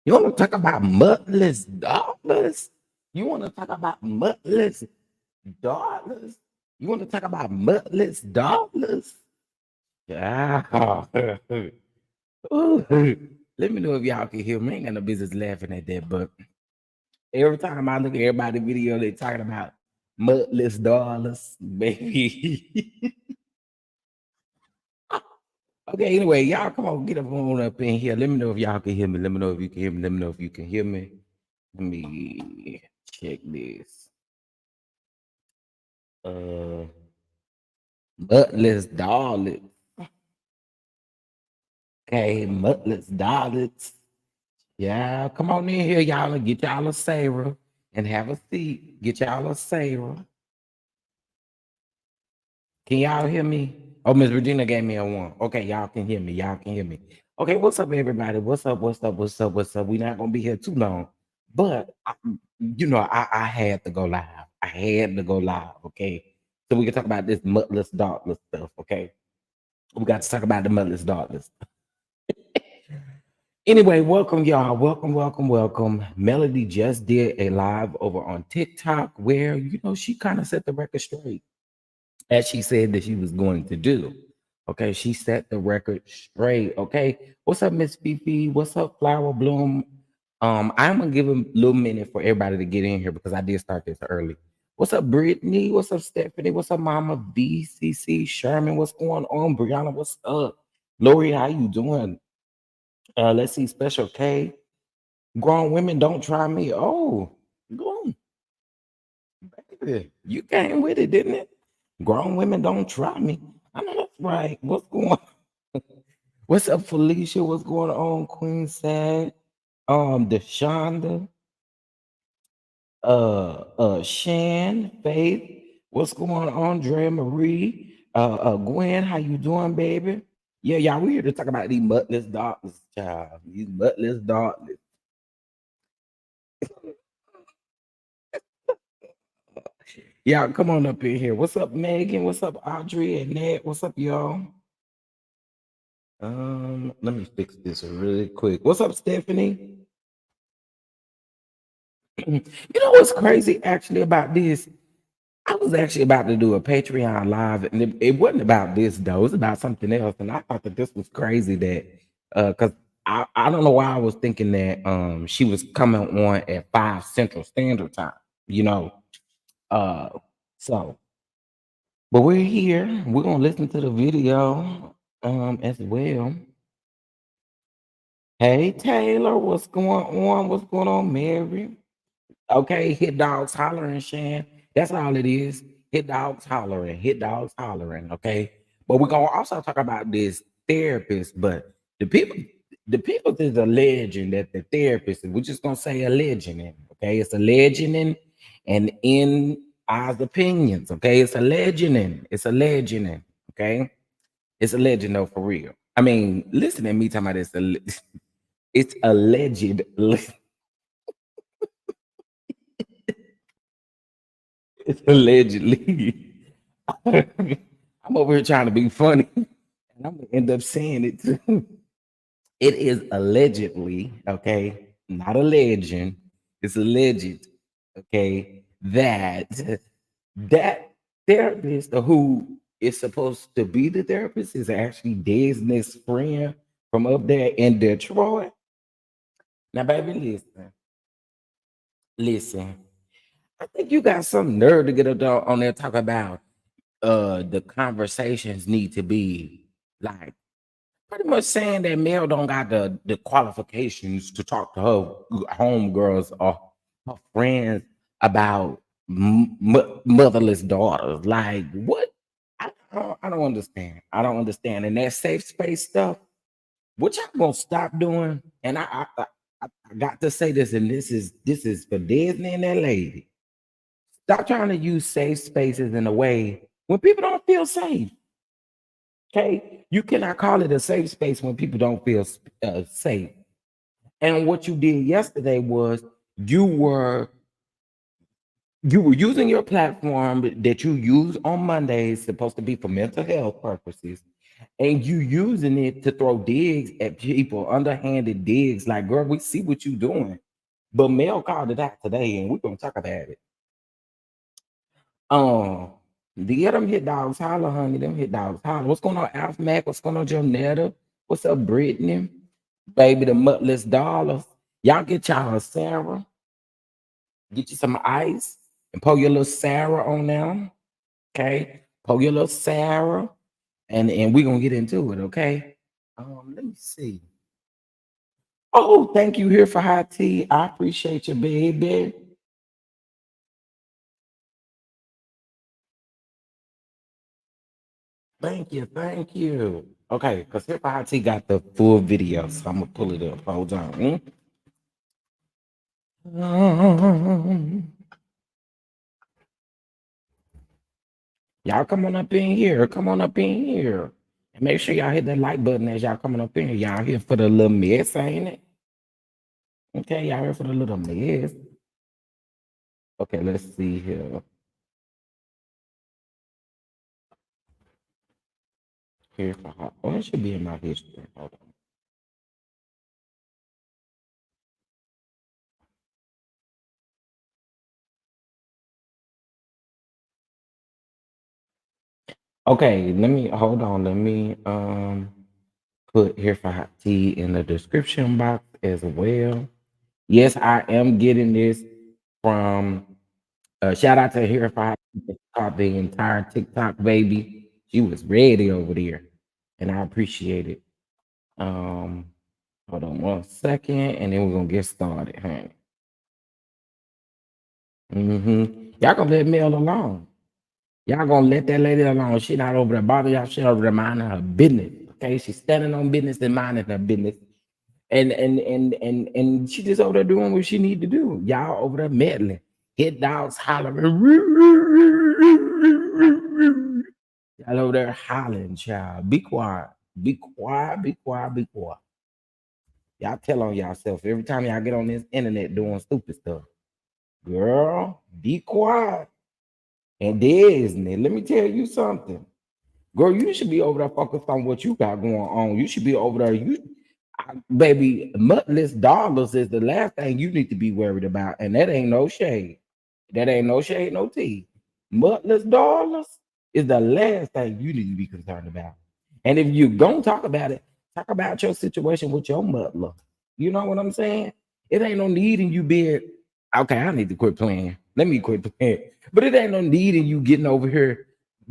You want to talk about muttless dollars? You want to talk about muttless dollars? You want to talk about muttless dollars? Yeah. Ooh. Let me know if y'all can hear me. I ain't got no business laughing at that, but every time I look at everybody's video, they talking about muttless dollars, baby. Okay, anyway, y'all come on, get up on up in here. Let me know if y'all can hear me. Let me know if you can hear me. Let me know if you can hear me. Let me check this. Uh, Muttless dollars. Okay, muttless dollars. Yeah, come on in here, y'all, and get y'all a Sarah and have a seat. Get y'all a Sarah. Can y'all hear me? Oh, Miss Regina gave me a one. Okay, y'all can hear me. Y'all can hear me. Okay, what's up, everybody? What's up? What's up? What's up? What's up? We're not gonna be here too long, but I had to go live. I had to go live. Okay, so we can talk about this muttless, darkless stuff. Okay, we got to talk about the muttless, darkless. Anyway, welcome, y'all. Welcome, welcome, welcome. Melody just did a live over on TikTok where she kind of set the record straight, as she said that she was going to do. Okay, she set the record straight. Okay, what's up, Miss Fifi? What's up, Flower Bloom? I'm gonna give a little minute for everybody to get in here because I did start this early. What's up, Brittany? What's up, Stephanie? What's up, Mama BCC Sherman? What's going on, Brianna? What's up, Lori? How you doing? Let's see, Special K. Grown women don't try me. Oh, go on, baby. You came with it, didn't it? Grown women don't try me. I know that's right. What's going on? What's up, Felicia? What's going on, Queen Sad? Deshonda, Shan, Faith. What's going on, Dre Marie? Gwen, how you doing, baby? Yeah, y'all, we here to talk about these muttless darkness, child. These muttless darkness. Y'all, come on up in here. What's up, Megan? What's up, Audrey and Ned? What's up, y'all? Let me fix this really quick. What's up, Stephanie? You know what's crazy actually about this? I was actually about to do a Patreon live, and it wasn't about this though. It was about something else, and I thought that this was crazy that because I don't know why I was thinking that she was coming on at 5 Central Standard Time, you know. Uh so but we're here. We're gonna listen to the video as well. Hey Taylor, what's going on? What's going on, Mary? Okay, hit dogs hollering, Shan. That's all it is. Hit dogs hollering, hit dogs hollering. Okay, but we're gonna also talk about this therapist. But the people, the people is a legend that the therapist. We're just gonna say a legend. Okay, it's a legend and in our opinions. Okay, it's a legend it's a legend okay, it's a legend though for real. I mean, listen to me talking about it's alleged. It's allegedly. I'm over here trying to be funny, and I'm gonna end up saying it too. It is allegedly, okay, not a legend. It's alleged, okay, that that therapist who is supposed to be the therapist is actually Disney's friend from up there in Detroit. Now, baby, listen. I think you got some nerve to get up there on there talk about the conversations need to be like pretty much saying that Mel don't got the qualifications to talk to her homegirls or her friends about motherless daughters. Like what? I don't understand. I don't understand. And that safe space stuff, what y'all gonna stop doing? And I got to say this, and this is for Disney and that lady. Stop trying to use safe spaces in a way when people don't feel safe. Okay, you cannot call it a safe space when people don't feel safe. And what you did yesterday was you were you were using your platform that you use on Mondays, supposed to be for mental health purposes, and you using it to throw digs at people, underhanded digs. Like, girl, we see what you doing. But Mel called it out today, and we're gonna talk about it. Um, yeah, them hit dogs holler, honey. Them hit dogs holler. What's going on, Alf Mac? What's going on, Jonetta? What's up, Brittany? Baby, the muttless dollars. Y'all get y'all a Sarah. Get you some ice and pour your little Sarah on them. Okay. Pour your little Sarah. And we're gonna get into it, okay? Let me see. Oh, thank you here for hot tea. I appreciate you, baby. Thank you, thank you. Okay, because here for hot tea got the full video, so I'm gonna pull it up. Hold on. Y'all come on up in here. Come on up in here. And make sure y'all hit that like button as y'all coming up in here. Y'all here for the little mess, ain't it? Okay, y'all here for the little mess. Okay, let's see here. Here for hot. Oh, it should be in my history. Hold on. Okay, let me hold on. Let me put here for hot tea in the description box as well. Yes, I am getting this from shout out to here for hot tea that caught the entire TikTok baby. She was ready over there, and I appreciate it. Um, hold on 1 second, and then we're gonna get started, honey. Y'all gonna let Mel alone. Y'all gonna let that lady alone. She not over there bothering y'all. She over there minding her business. Okay, she's standing on business and minding her business. And she just over there doing what she need to do. Y'all over there meddling. Hit dogs hollering. Y'all over there hollering, child. Be quiet. Be quiet. Be quiet. Be quiet. Y'all tell on yourself every time y'all get on this internet doing stupid stuff. Girl, be quiet. And Disney, let me tell you something. Girl, you should be over there focused on what you got going on. You should be over there. Baby, muttless dollars is the last thing you need to be worried about. And that ain't no shade. That ain't no shade, no tea. Muttless dollars is the last thing you need to be concerned about. And if you gonna talk about it, talk about your situation with your mutler. You know what I'm saying? It ain't no need in you being okay. I need to quit playing. Let me quit playing. But it ain't no need in you getting over here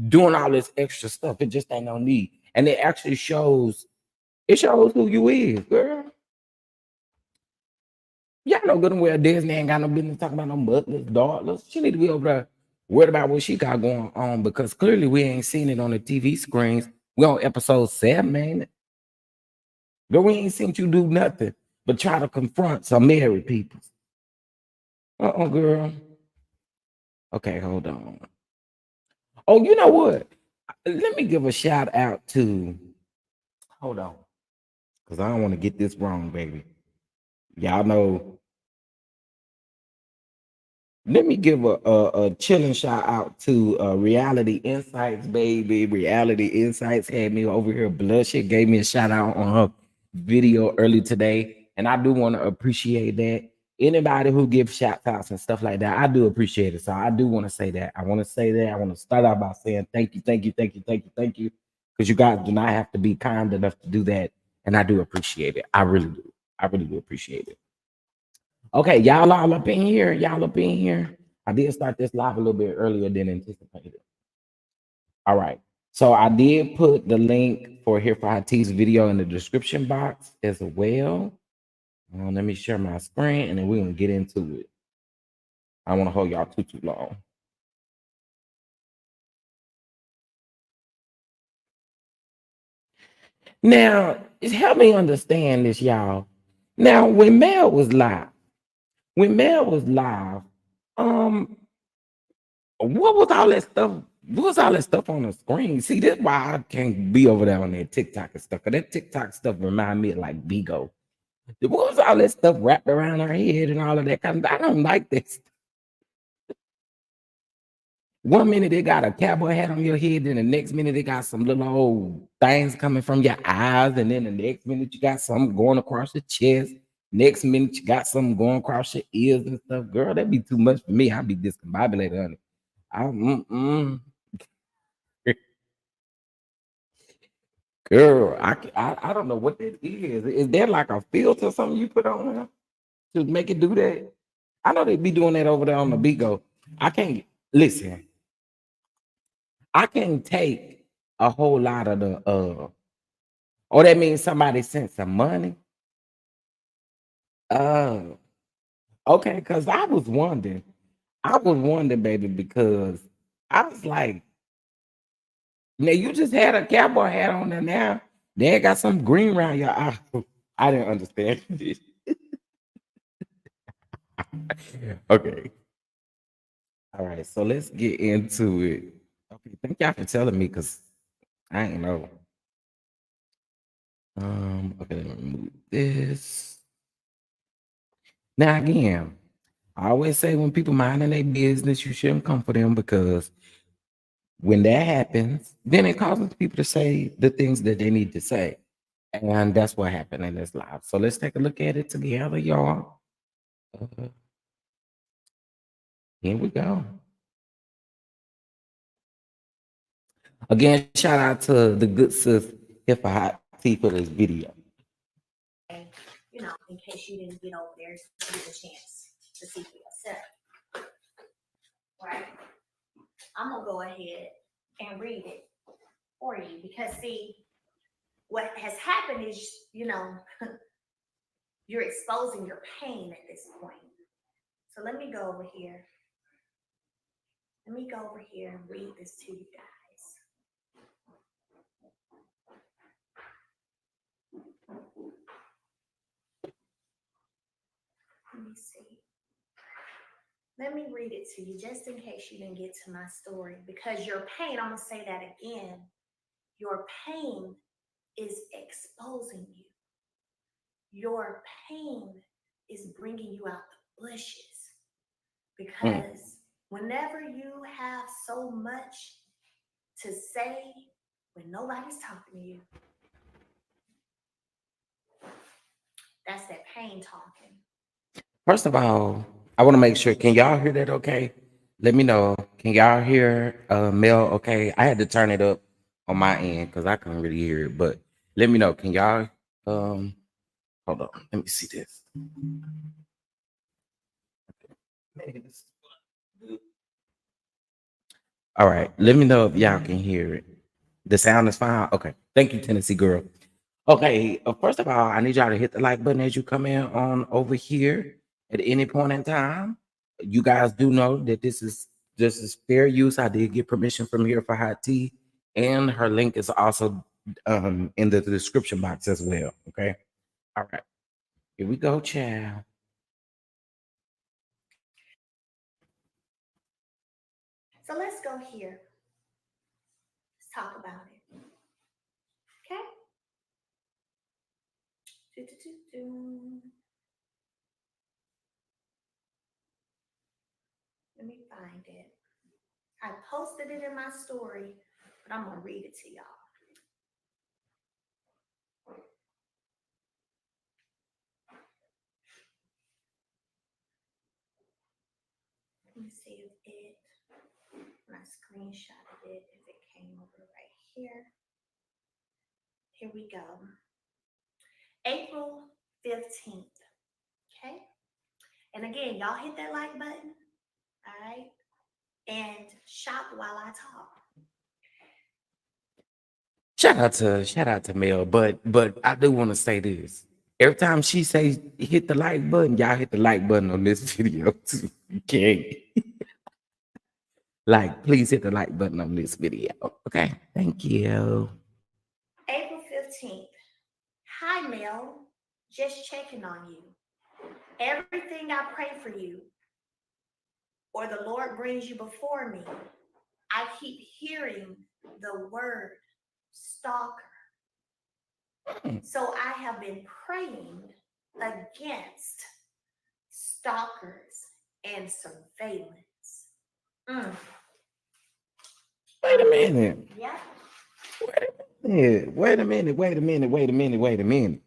doing all this extra stuff. It just ain't no need. And it actually shows, it shows who you is, girl. Y'all know good and well Disney ain't got no business talking about no mothers, daughters. She need to be over there worried about what she got going on because clearly we ain't seen it on the TV screens. We on episode 7, man. Girl, we ain't seen you do nothing but try to confront some married people. Girl. Okay, hold on. Oh, you know what? Let me give a shout out to, hold on, because I don't want to get this wrong, baby. Y'all know. Let me give a chilling shout out to Reality Insights, baby. Reality Insights had me over here blushing, gave me a shout out on her video early today. And I do want to appreciate that. Anybody who gives shout outs and stuff like that, I do appreciate it. So I do want to say that. I want to say that. I want to start out by saying thank you, thank you, thank you, thank you, thank you. Because you guys do not have to be kind enough to do that. And I do appreciate it. I really do. I really do appreciate it. Okay, y'all all up in here. Y'all up in here. I did start this live a little bit earlier than anticipated. All right. So I did put the link for Here for Hot Tea's video in the description box as well. Let me share my screen and then we're gonna get into it. I don't want to hold y'all too long. Now, help me understand this, y'all. Now, when Mel was live, um, what was all that stuff? What was all that stuff on the screen? See, that's why I can't be over there on that TikTok and stuff. Cause that TikTok stuff remind me of like Bigo. What was all that stuff wrapped around her head and all of that kind of? I don't like this. One minute they got a cowboy hat on your head, then the next minute they got some little old things coming from your eyes, and then the next minute you got something going across your chest. Next minute you got something going across your ears and stuff. Girl, that'd be too much for me. I'd be discombobulated, honey. I, girl, I don't know what that is. Is there like a filter or something you put on there to make it do that? I know they be doing that over there on the Bigo. I can't listen. I can't take a whole lot of the oh, that means somebody sent some money. Uh okay, because I was wondering, baby, because I was like, now you just had a cowboy hat on there now. Then got some green around your eye. I didn't understand this. Okay. All right, so let's get into it. Okay, thank y'all for telling me because I ain't know. Okay, let me remove this. Now again, I always say when people minding their business, you shouldn't come for them because when that happens, then it causes people to say the things that they need to say. And that's what happened in this live. So let's take a look at it together, y'all. Uh, Here we go. Again, shout out to the good sis here for Hot Tea for this video. In case you didn't get over there to get a chance to see for yourself. Right? I'm gonna go ahead and read it for you because see, what has happened is, you're exposing your pain at this point. So let me go over here. Let me go over here and read this to you guys. Let me see. Let me read it to you just in case you didn't get to my story because your pain, I'm going to say that again, your pain is exposing you. Your pain is bringing you out the bushes because whenever you have so much to say when nobody's talking to you, that's that pain talking. First of all, I want to make sure. Can y'all hear that okay? Let me know. Can y'all hear Mel okay? I had to turn it up on my end because I couldn't really hear it. But let me know. Can y'all hold on. Let me see this. All right. Let me know if y'all can hear it. The sound is fine. Okay. Thank you, Tennessee girl. Okay. First of all, I need y'all to hit the like button as you come in on over here at any point in time. You guys do know that this is fair use. I did get permission from here for hot tea, and her link is also in the description box as well. Okay. All right. Here we go, child. So let's go here. Let's talk about it. Okay? Let me find it. I posted it in my story, but I'm going to read it to y'all. Let me see when I screenshotted it, if it came over right here. Here we go. April 15th. Okay? And again, y'all hit that like button. All right? And shop while I talk. Shout out to Mel, but I do want to say this. Every time she says hit the like button, y'all hit the like button on this video too. Okay. Like, please hit the like button on this video. Okay. Thank you. April 15th. Hi, Mel. Just checking on you. Everything I pray for you, or the Lord brings you before me, I keep hearing the word stalker. So I have been praying against stalkers and surveillance. Wait a minute. Yeah. Wait a minute. Wait a minute. Wait a minute. Wait a minute.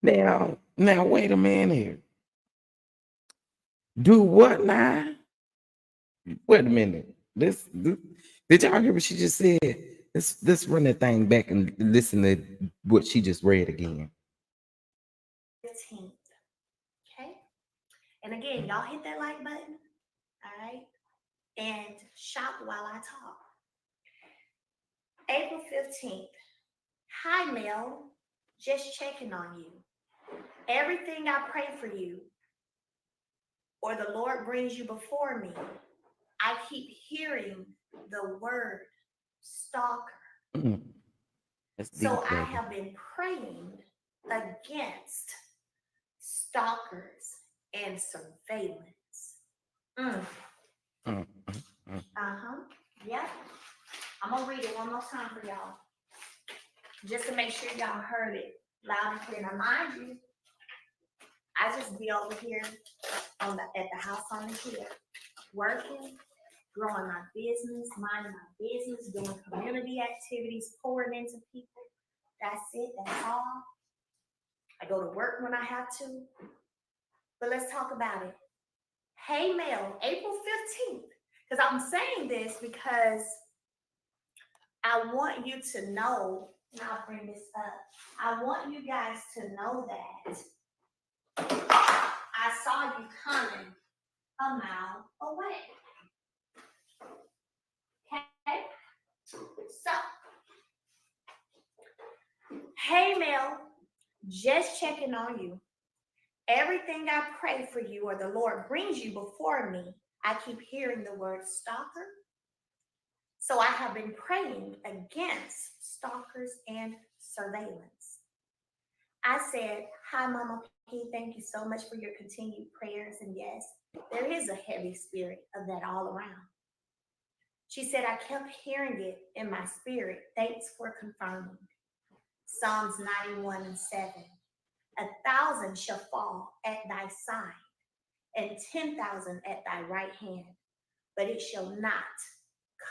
Now, wait a minute. Do what now? Wait a minute. This did y'all hear what she just said? Let's run that thing back and listen to what she just read again. 15th. Okay. And again, y'all hit that like button. All right. And shop while I talk. April 15th. Hi, Mel. Just checking on you. Everything I pray for you, or the Lord brings you before me, I keep hearing the word stalker. Mm, that's deep, So I baby. have been praying against stalkers and surveillance. Mm, mm, mm. Uh-huh. Yep. I'm gonna read it one more time for y'all. Just to make sure y'all heard it loud and clear. Now mind you, I just be over here at the house on the hill, working, growing my business, minding my business, doing community activities, pouring into people. That's it. That's all. I go to work when I have to. But let's talk about it. Hey, Mel, April 15th. Because I'm saying this because I want you to know, and I'll bring this up. I want you guys to know that I saw you coming a mile away. Okay? So, hey, Mel, just checking on you. Everything I pray for you or the Lord brings you before me, I keep hearing the word stalker. So I have been praying against stalkers and surveillance. I said, hi, Mama P. Thank you so much for your continued prayers. And yes, there is a heavy spirit of that all around. She said, I kept hearing it in my spirit. Thanks for confirming. Psalms 91:7. 1,000 shall fall at thy side, and 10,000 at thy right hand, but it shall not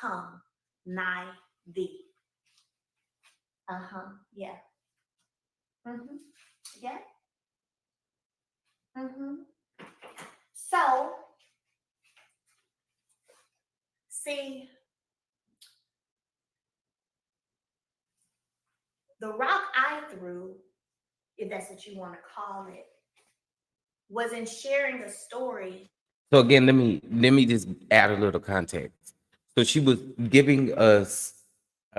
come nigh thee. Yeah. Yeah. So, see, the rock I threw, if that's what you want to call it, was in sharing a story. So again, let me just add a little context. So she was giving us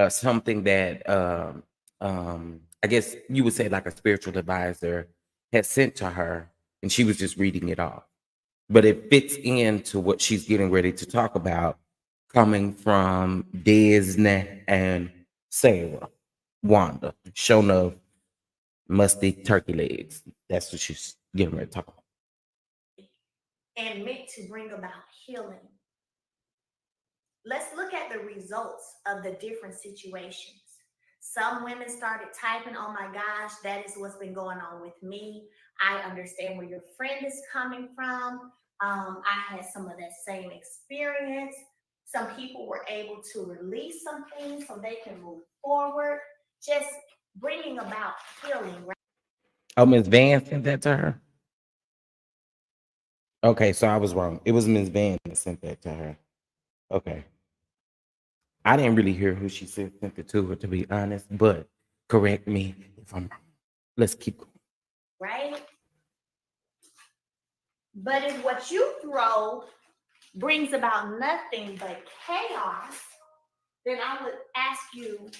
something that I guess you would say like a spiritual advisor had sent to her, and she was just reading it off. But it fits into what she's getting ready to talk about, coming from Disney and Sarah, Wanda, showing of musty turkey legs. That's what she's getting ready to talk about. And meant to bring about healing. Let's look at the results of the different situations. Some women started typing, oh my gosh, that is what's been going on with me. I understand where your friend is coming from. I had some of that same experience. Some people were able to release some things so they can move forward, just bringing about healing. Right? Oh, Miss Van sent that to her? Okay, so I was wrong. It was Miss Van that sent that to her. Okay. I didn't really hear who she sent it to her, to be honest, but correct me if I'm wrong. Let's keep going. Right? But if what you throw brings about nothing but chaos, then I would ask you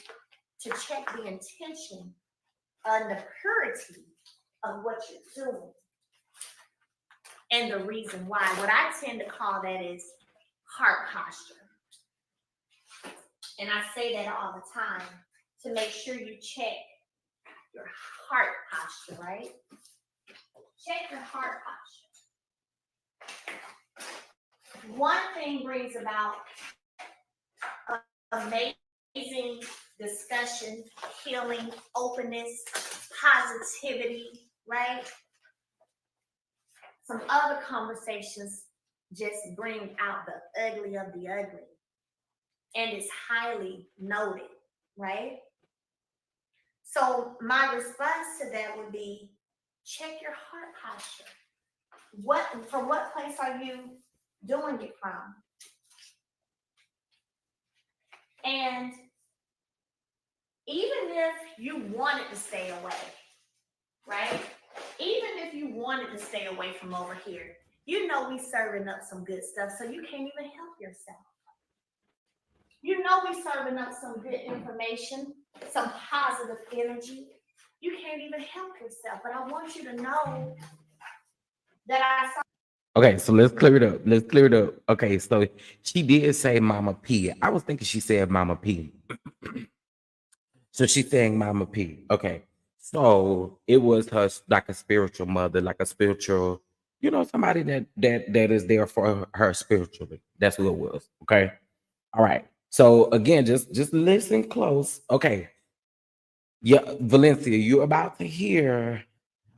to check the intention and the purity of what you're doing and the reason why. What I tend to call that is heart posture. And I say that all the time to make sure you check your heart posture, right? Check your heart posture. One thing brings about amazing discussion, healing, openness, positivity, right? Some other conversations just bring out the ugly of the ugly. and it's highly noted, right? So my response to that would be check your heart posture. From what place are you doing it from? And even if you wanted to stay away, right? Even if you wanted to stay away from over here, you know we serving up some good stuff, so you can't even help yourself. You know we serving up some good information, some positive energy. You can't even help yourself. But I want you to know that I saw. Okay, so let's clear it up. Let's clear it up. Okay, so she did say Mama P. I was thinking she said Mama P. So she's saying Mama P. Okay. So it was her like a spiritual mother, like a spiritual, somebody that is there for her spiritually. That's who it was. Okay. All right. So again, just listen close. Okay. Yeah, Valencia, you're about to hear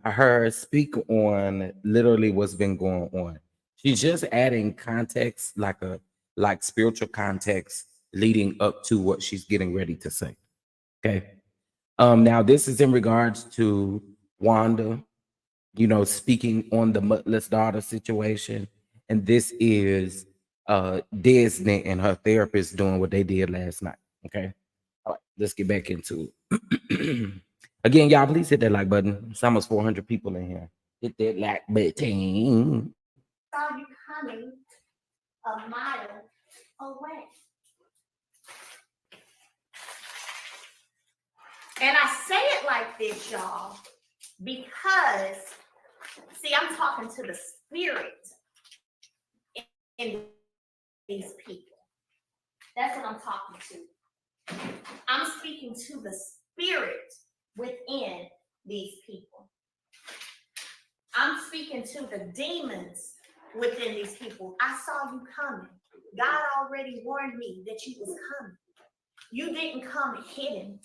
her speak on literally what's been going on. She's just adding context, like spiritual context leading up to what she's getting ready to say. Okay. Now this is in regards to Wanda, speaking on the motherless daughter situation. And this is Disney and her therapist doing what they did last night. Okay. All right, let's get back into it. Again, y'all, please hit that like button. It's almost 400 people in here. Hit that like button. Saw you coming a mile away. And I say it like this, y'all, because, see, I'm talking to the spirit in these people. That's what I'm talking to. I'm speaking to the spirit within these people. I'm speaking to the demons within these people. I saw you coming. God already warned me that you was coming. You didn't come hidden.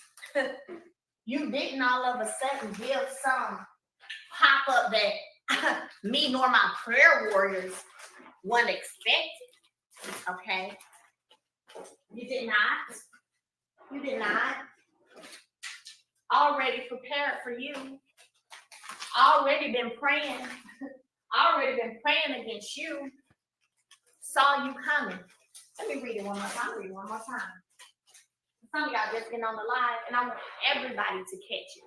You didn't all of a sudden give some pop up that me nor my prayer warriors wasn't expected. Okay? You did not. You did not. Already prepared for you. Already been praying. Already been praying against you. Saw you coming. Let me read it one more time. Read it one more time. Some of y'all just getting on the live, and I want everybody to catch it.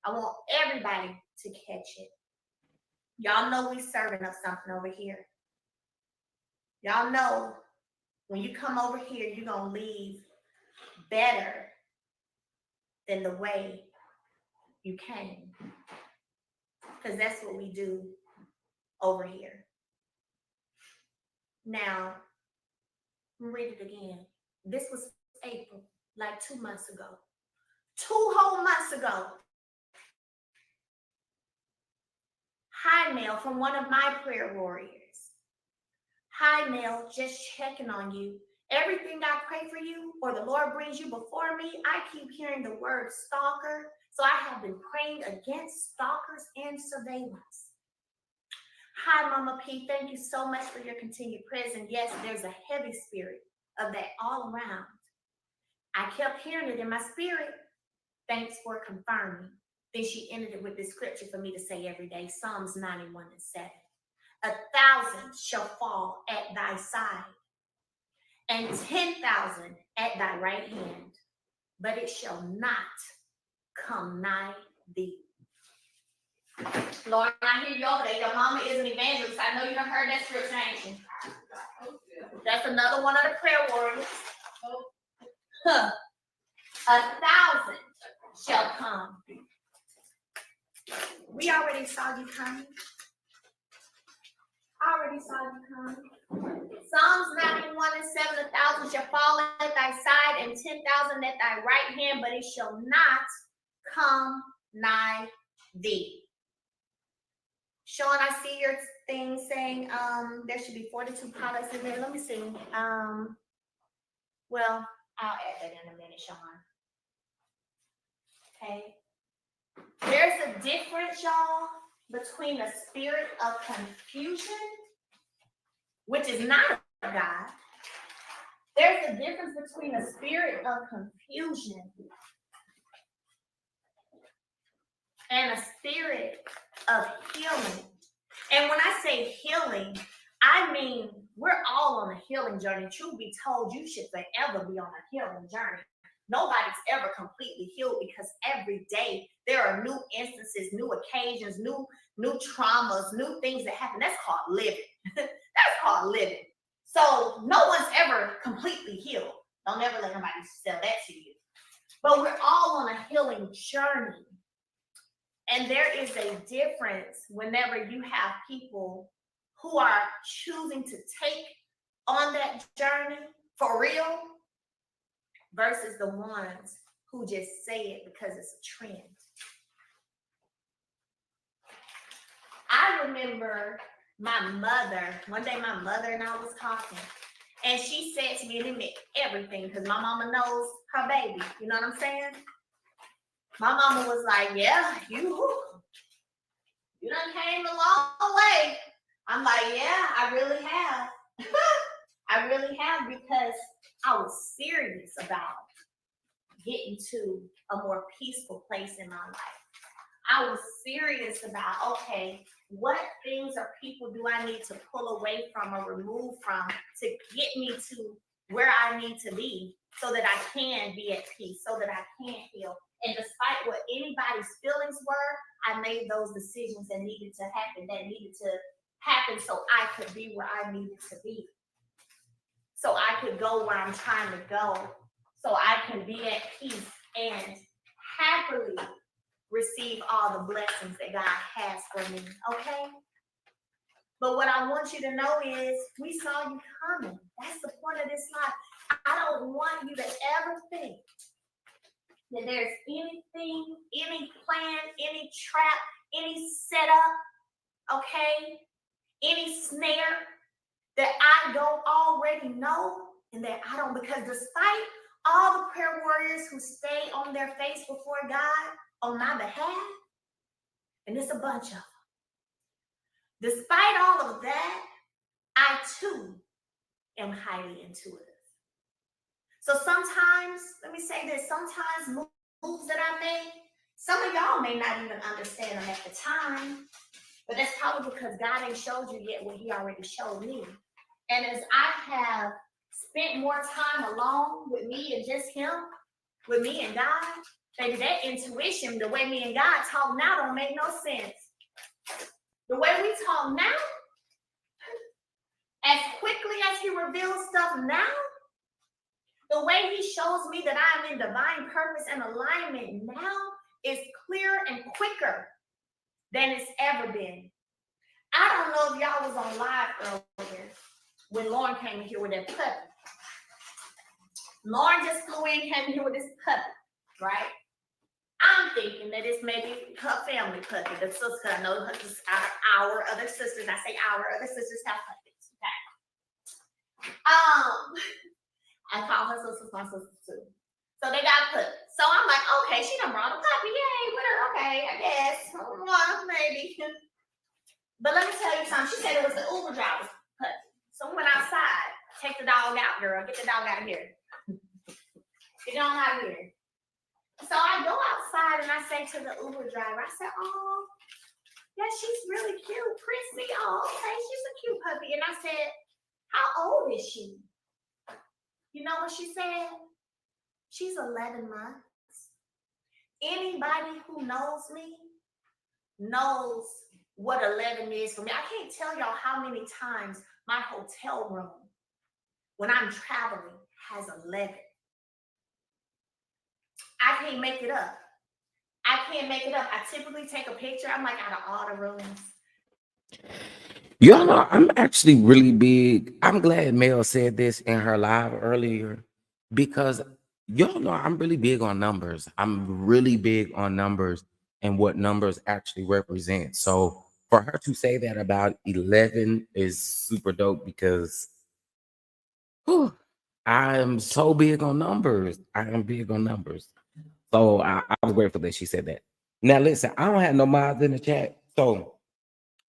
I want everybody to catch it. Y'all know we serving up something over here. Y'all know when you come over here, you're going to leave better than the way you came. Because that's what we do over here. Now, I'm read it again. This was April, like 2 months ago. 2 whole months ago. Hi, Mel, from one of my prayer warriors. Hi, Mel, just checking on you. Everything I pray for you or the Lord brings you before me, I keep hearing the word stalker. So I have been praying against stalkers and surveillance. Hi, Mama P. Thank you so much for your continued prayers. And yes, there's a heavy spirit of that all around. I kept hearing it in my spirit. Thanks for confirming. Then she ended it with this scripture for me to say every day, Psalms 91:7. 1,000 shall fall at thy side, and 10,000 at thy right hand, but it shall not come nigh thee. Lord, I hear you over there. Your mama is an evangelist. I know you done heard that scripture, ain't you? That's another one of the prayer warriors. 1,000 shall come. We already saw you coming. Already saw you coming. Psalms 91:7, 1,000 shall fall at thy side and 10,000 at thy right hand, but it shall not come nigh thee. Sean, I see your thing saying there should be 42 products in there. Let me see. Well, I'll add that in a minute, Sean. Okay. There's a difference, y'all, between a spirit of confusion, which is not of God, There's a difference between a spirit of confusion and a spirit of healing. And when I say healing, I mean we're all on a healing journey. Truth be told, you should forever be on a healing journey. Nobody's ever completely healed because every day there are new instances, new occasions, new traumas, new things that happen. That's called living. That's called living. So no one's ever completely healed. Don't ever let nobody sell that to you. But we're all on a healing journey. And there is a difference whenever you have people who are choosing to take on that journey for real versus the ones who just say it because it's a trend. I remember my mother, one day my mother and I was talking, and she said to me, and it meant everything because my mama knows her baby. You know what I'm saying? My mama was like, yeah, you done came a long way. I'm like, yeah, I really have. I really have because I was serious about getting to a more peaceful place in my life. I was serious about, okay, what things or people do I need to pull away from or remove from to get me to where I need to be so that I can be at peace, so that I can heal. And despite what anybody's feelings were, I made those decisions that needed to happen so I could be where I needed to be. So I could go where I'm trying to go. So I can be at peace and happily receive all the blessings that God has for me. Okay? But what I want you to know is we saw you coming. That's the point of this life. I don't want you to ever think that there's anything, any plan, any trap, any setup, okay, any snare that I don't already know and that I don't, because despite all the prayer warriors who stay on their face before God on my behalf, and it's a bunch of them, despite all of that, I too am highly intuitive. So sometimes, let me say this, sometimes moves that I make, some of y'all may not even understand them at the time, but that's probably because God ain't showed you yet what he already showed me. And as I have spent more time alone with me and just him, with me and God, baby, that intuition, the way me and God talk now don't make no sense. The way we talk now, as quickly as he reveals stuff now, the way he shows me that I'm in divine purpose and alignment now is clearer and quicker than it's ever been. I don't know if y'all was on live earlier when Lauren came in here with that puppy. Lauren just flew in, came in here with this puppy, right? I'm thinking that it's maybe her family puppy, the sister. I know our other sisters. I say our other sisters have puppies. Okay. I call her sisters my sisters too. So they got puppies. So I'm like, okay, she done brought a puppy. Yay, with her. Okay, I guess. Maybe. But let me tell you something. She said it was the Uber driver's puppy. So we went outside. Take the dog out, girl. Get the dog out of here. Get on out of here. So I go outside and I say to the Uber driver, I said, oh, yeah, she's really cute, prissy. Oh, okay, she's a cute puppy. And I said, how old is she? You know what she said? She's 11 months. Anybody who knows me knows what 11 is for me. I can't tell y'all how many times my hotel room, when I'm traveling, has 11. I can't make it up. I typically take a picture. I'm like, out of all the rooms. Y'all know, I'm actually really big. I'm glad Mel said this in her live earlier because y'all know I'm really big on numbers. I'm really big on numbers and what numbers actually represent. So for her to say that about 11 is super dope because I am so big on numbers. I am big on numbers. So I was grateful that she said that. Now listen, I don't have no mods in the chat. So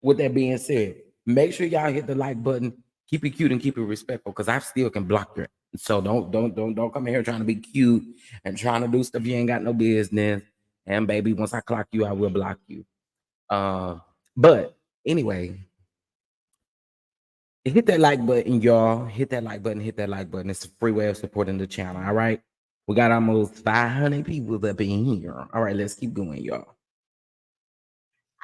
with that being said, make sure y'all hit the like button. Keep it cute and keep it respectful because I still can block your So don't come here trying to be cute and trying to do stuff you ain't got no business. And baby, once I clock you, I will block you. Uh, but anyway, hit that like button, y'all. Hit that like button. Hit that like button. It's a free way of supporting the channel. All right. We got almost 500 people up in here. All right, let's keep going, y'all.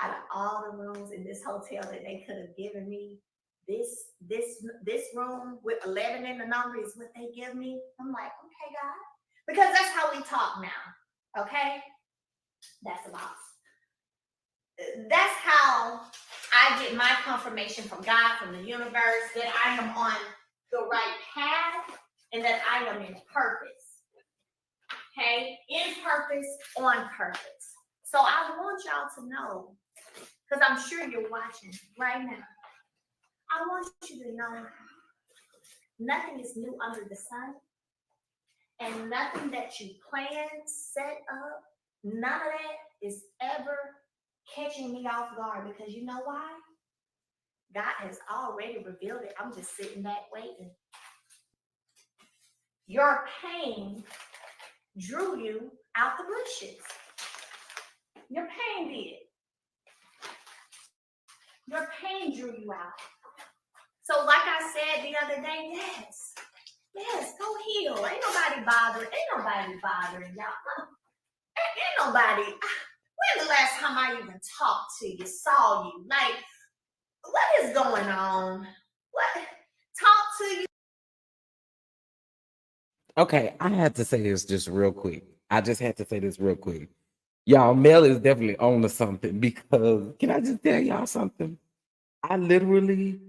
Out of all the rooms in this hotel that they could have given me, this room with 11 in the number is what they give me. I'm like, okay, God, because that's how we talk now. Okay, that's a boss. That's how I get my confirmation from God, from the universe, that I am on the right path and that I am in purpose. Okay, in purpose, on purpose. So I want y'all to know, because I'm sure you're watching right now. I want you to know nothing is new under the sun, and nothing that you plan, set up, none of that is ever catching me off guard, because you know why? God has already revealed it. I'm just sitting back waiting. Your pain drew you out the bushes. Your pain did. Your pain drew you out. So like I said the other day, yes, go heal. Ain't nobody bothering y'all. Ain't nobody. When the last time I even talked to you, saw you? Like, what is going on? What? Talk to you. Okay, I had to say this just real quick. I just had to say this real quick. Y'all, Mel is definitely on to something, because can I just tell y'all something? I literally,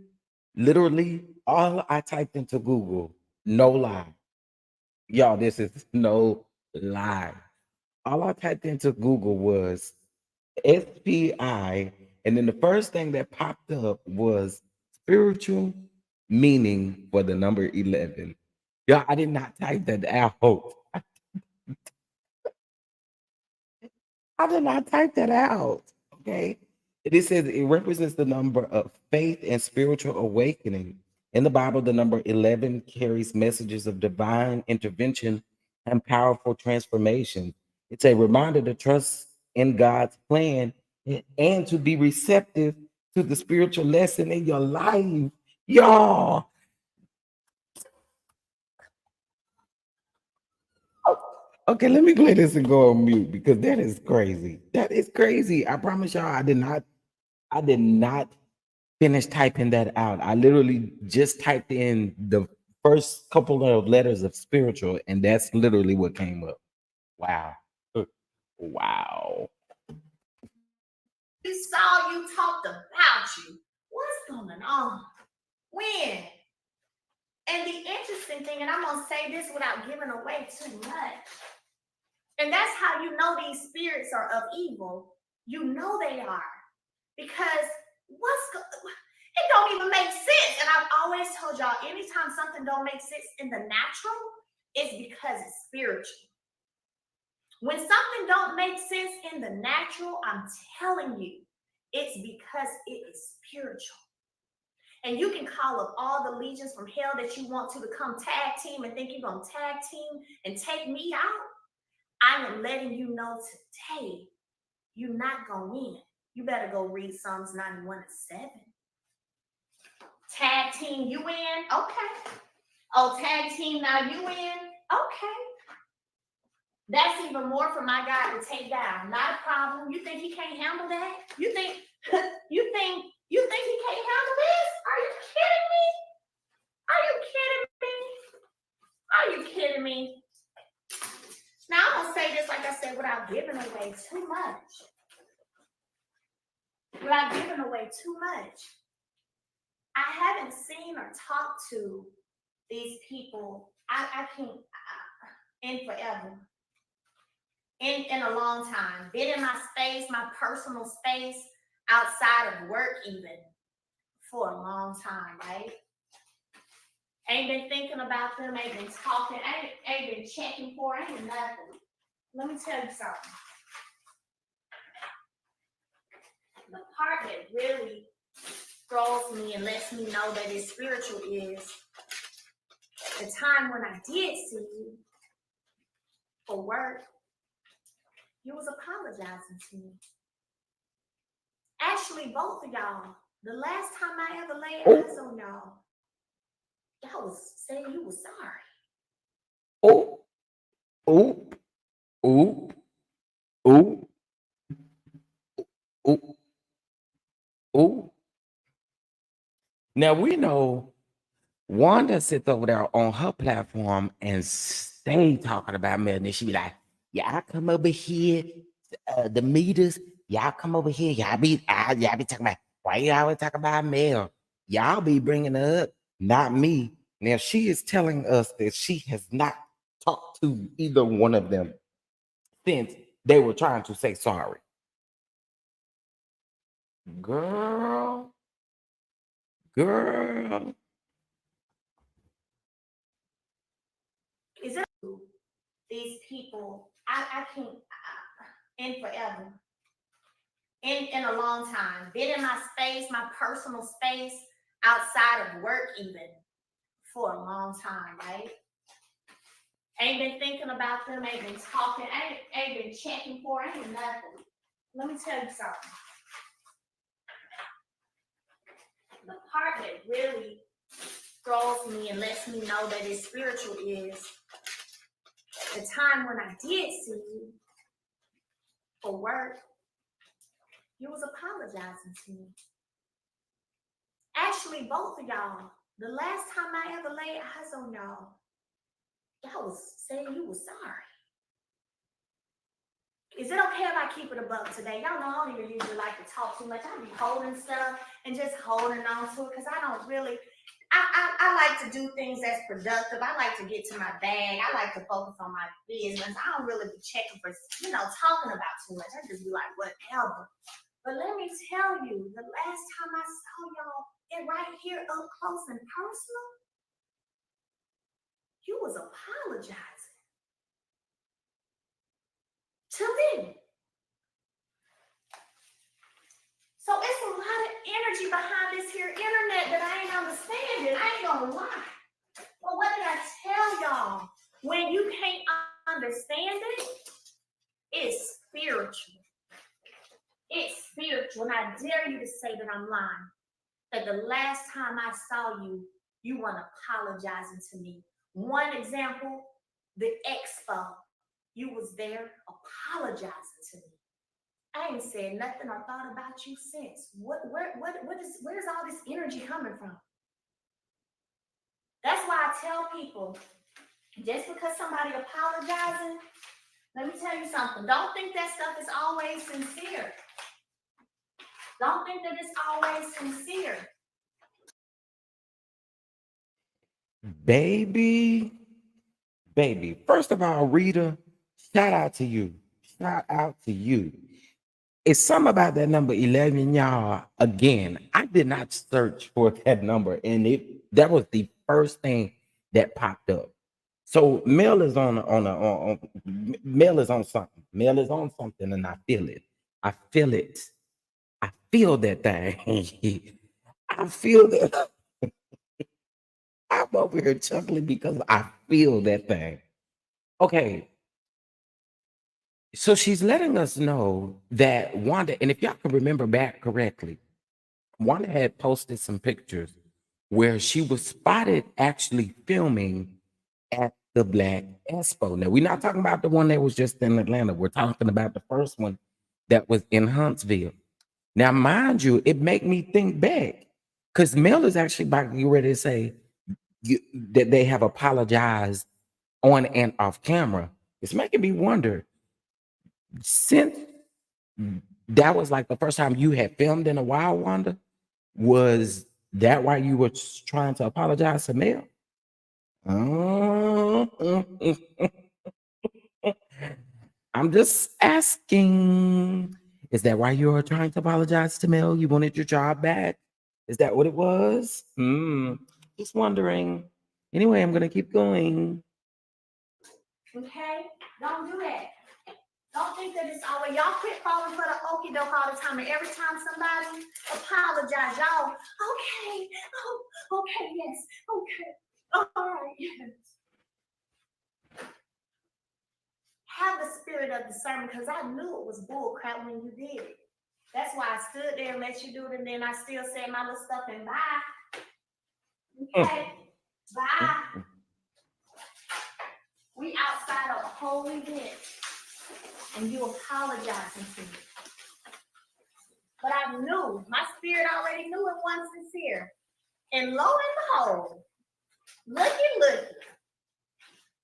all I typed into Google, no lie. Y'all, this is no lie. All I typed into Google was SPI, and then the first thing that popped up was spiritual meaning for the number 11. Y'all, I did not type that out. I did not type that out. Okay. It says it represents the number of faith and spiritual awakening. In the Bible, the number 11 carries messages of divine intervention and powerful transformation. It's a reminder to trust in God's plan and to be receptive to the spiritual lesson in your life. Y'all. Okay, let me play this and go on mute, because that is crazy. That is crazy. I promise y'all, I did not finish typing that out. I literally just typed in the first couple of letters of spiritual, and that's literally what came up. Wow. Wow. You saw you talked about you. What's going on? When? And the interesting thing, and I'm going to say this without giving away too much, and that's how you know these spirits are of evil. You know they are. Because it don't even make sense. And I've always told y'all, anytime something don't make sense in the natural, it's because it's spiritual. When something don't make sense in the natural, I'm telling you, it's because it is spiritual. And you can call up all the legions from hell that you want to come tag team and think you're going to tag team and take me out. I am letting you know today, you're not going to win. You better go read Psalms 91:7. Tag team, you win? Okay. Oh, tag team, now you win? Okay. That's even more for my God to take down. Not a problem. You think he can't handle that? You think he can't handle this? Are you kidding me? Are you kidding me? Now I'm gonna say this, like I said, without giving away too much. I haven't seen or talked to these people. I can't in forever. In a long time. Been in my space, my personal space, outside of work even, for a long time, right? Ain't been thinking about them, ain't been talking, ain't been checking for, ain't been nothing. Let me tell you something. The part that really throws me and lets me know that it's spiritual is the time when I did see you for work, you was apologizing to me. Actually, both of y'all, the last time I ever laid eyes on y'all was saying you was sorry. Oh, oh, oh, oh, oh, oh. Now we know Wanda sits over there on her platform and stay talking about Melanie. She be like, "Y'all come over here, the meters. Y'all come over here. Y'all be talking about why you always talk about Mel. Y'all be bringing her up, not me." Now she is telling us that she has not talked to either one of them since they were trying to say sorry. Girl, girl. Is it these people? I can't in forever. In a long time. Been in my space, my personal space, outside of work even, for a long time, right? Ain't been thinking about them, ain't been talking, ain't been checking for, ain't nothing. Let me tell you something. The part that really throws me and lets me know that it's spiritual is the time when I did see you for work, you was apologizing to me. Actually, both of y'all, the last time I ever laid eyes on y'all was saying you was sorry. Is it okay if I keep it above today? Y'all know I don't even usually like to talk too much. I be holding stuff and just holding on to it because I don't really, I like to do things that's productive. I like to get to my bag. I like to focus on my business. I don't really be checking for, talking about too much. I just be like, whatever. But let me tell you, the last time I saw y'all right here up close and personal, you was apologizing to me. So it's a lot of energy behind this here internet that I ain't understanding. I ain't gonna lie. Well, what did I tell y'all? When you can't understand it, it's spiritual. It's spiritual. And I dare you to say that I'm lying. That the last time I saw you, you weren't apologizing to me. One example, the expo. You was there apologizing to me. I ain't said nothing or thought about you since. Where's all this energy coming from? That's why I tell people, just because somebody apologizing, let me tell you something. Don't think that stuff is always sincere. Don't think that it's always sincere. Baby, first of all, Rita, shout out to you. Shout out to you. It's something about that number 11, y'all. Again, I did not search for that number, and that was the first thing that popped up. So Mel is on Mel is on something. Mel is on something, and I feel it. I feel it. I feel that thing. I feel that. I'm over here chuckling because I feel that thing. Okay, so she's letting us know that Wanda, and if y'all can remember back correctly, Wanda had posted some pictures where she was spotted actually filming at the Black Expo. Now, we're not talking about the one that was just in Atlanta. We're talking about the first one that was in Huntsville. Now, mind you, it make me think back because Mel is actually about to get ready to say that they have apologized on and off camera. It's making me wonder, since that was like the first time you had filmed in a while, Wanda, was that why you were trying to apologize to Mel? I'm just asking. Is that why you were trying to apologize to Mel? You wanted your job back? Is that what it was? Just wondering. Anyway, I'm gonna keep going. Okay? Don't do that. Don't think that it's always, y'all quit falling for the okie doke all the time. And every time somebody apologize, y'all, okay, oh, okay, yes, okay. All right. Have the spirit of discernment, because I knew it was bull crap when you did it. That's why I stood there and let you do it, and then I still said my little stuff and bye. Okay, bye. We outside of a whole event, and you apologizing to me. But I knew, my spirit already knew it wasn't sincere. And lo and behold, looky,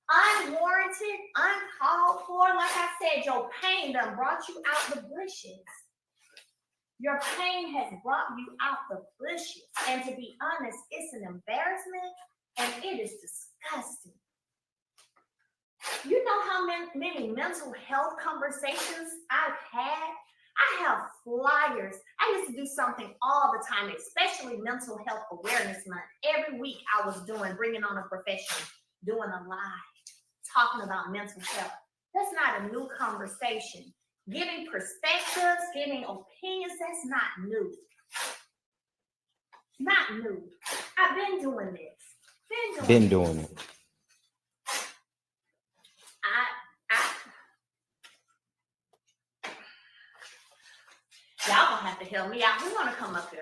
unwarranted, uncalled for, like I said, your pain done brought you out the bushes. Your pain has brought you out the bushes. And to be honest, it's an embarrassment and it is disgusting. You know how many mental health conversations I've had? I have flyers. I used to do something all the time, especially Mental Health Awareness Month. Every week I was bringing on a professional, doing a live, talking about mental health. That's not a new conversation. Giving perspectives, giving opinions, that's not new. Not new. I've been doing this. Been doing it. Y'all gonna have to help me out. Who's gonna come up here?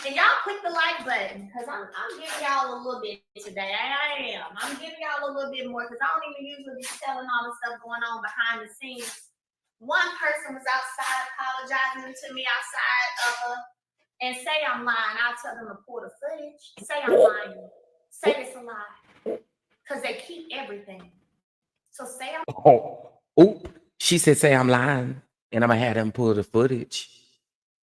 And y'all click the like button, because I'm giving y'all a little bit today. I am. I'm giving y'all a little bit more, because I don't even usually be telling all the stuff going on behind the scenes. One person was outside apologizing to me outside and say I'm lying. I'll tell them to pull the footage. Say I'm lying. Say it's a lie. Because they keep everything. So say I'm She said, say I'm lying, and I'm gonna have them pull the footage.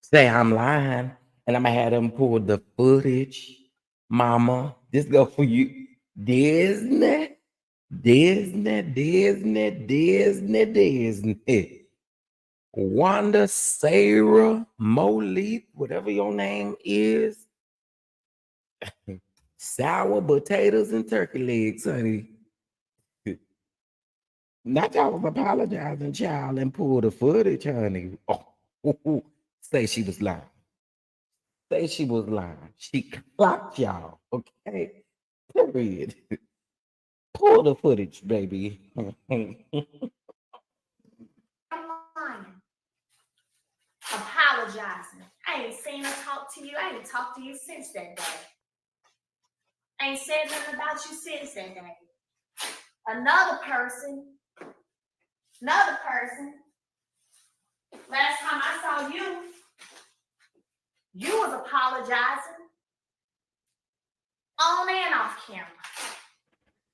Say I'm lying, and I'm gonna have them pull the footage. Mama, this go for you. Disney. Wanda, Sarah, Molith, whatever your name is. Sour potatoes and turkey legs, honey. Not y'all was apologizing, child, and pull the footage, honey. Oh, say she was lying. Say she was lying. She clocked y'all, okay? Period. Pull the footage, baby. lying. Apologizing. I ain't seen her talk to you. I ain't talked to you since that day. I ain't said nothing about you since that day. Another person, last time I saw you, you was apologizing on and off camera.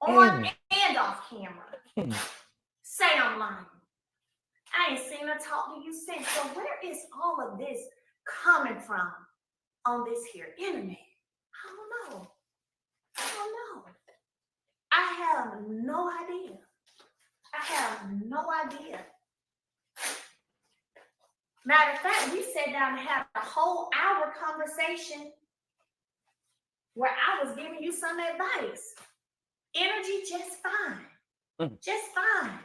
On and off camera. Say I'm lying. I ain't seen her talk to you since. So where is all of this coming from on this here internet? I don't know. I have no idea. Matter of fact, we sat down and had a whole hour conversation where I was giving you some advice. Energy just fine. Just fine.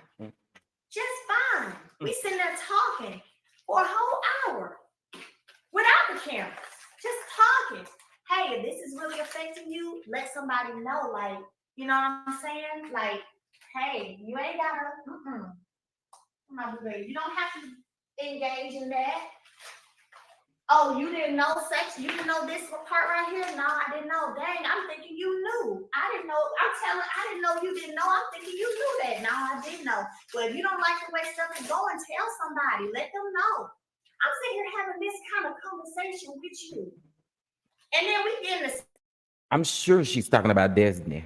We sitting there talking for a whole hour without the cameras, just talking. Hey, if this is really affecting you, let somebody know. Like, you know what I'm saying? Like, hey, you ain't gotta. You don't have to engage in that. Oh, you didn't know sex? You didn't know this part right here? No, I didn't know. Dang, I'm thinking you knew. I didn't know. I didn't know you didn't know. I'm thinking you knew that. No, I didn't know. But if you don't like the way stuff is going, tell somebody. Let them know. I'm sitting here having this kind of conversation with you. And then we get in this. I'm sure she's talking about Disney.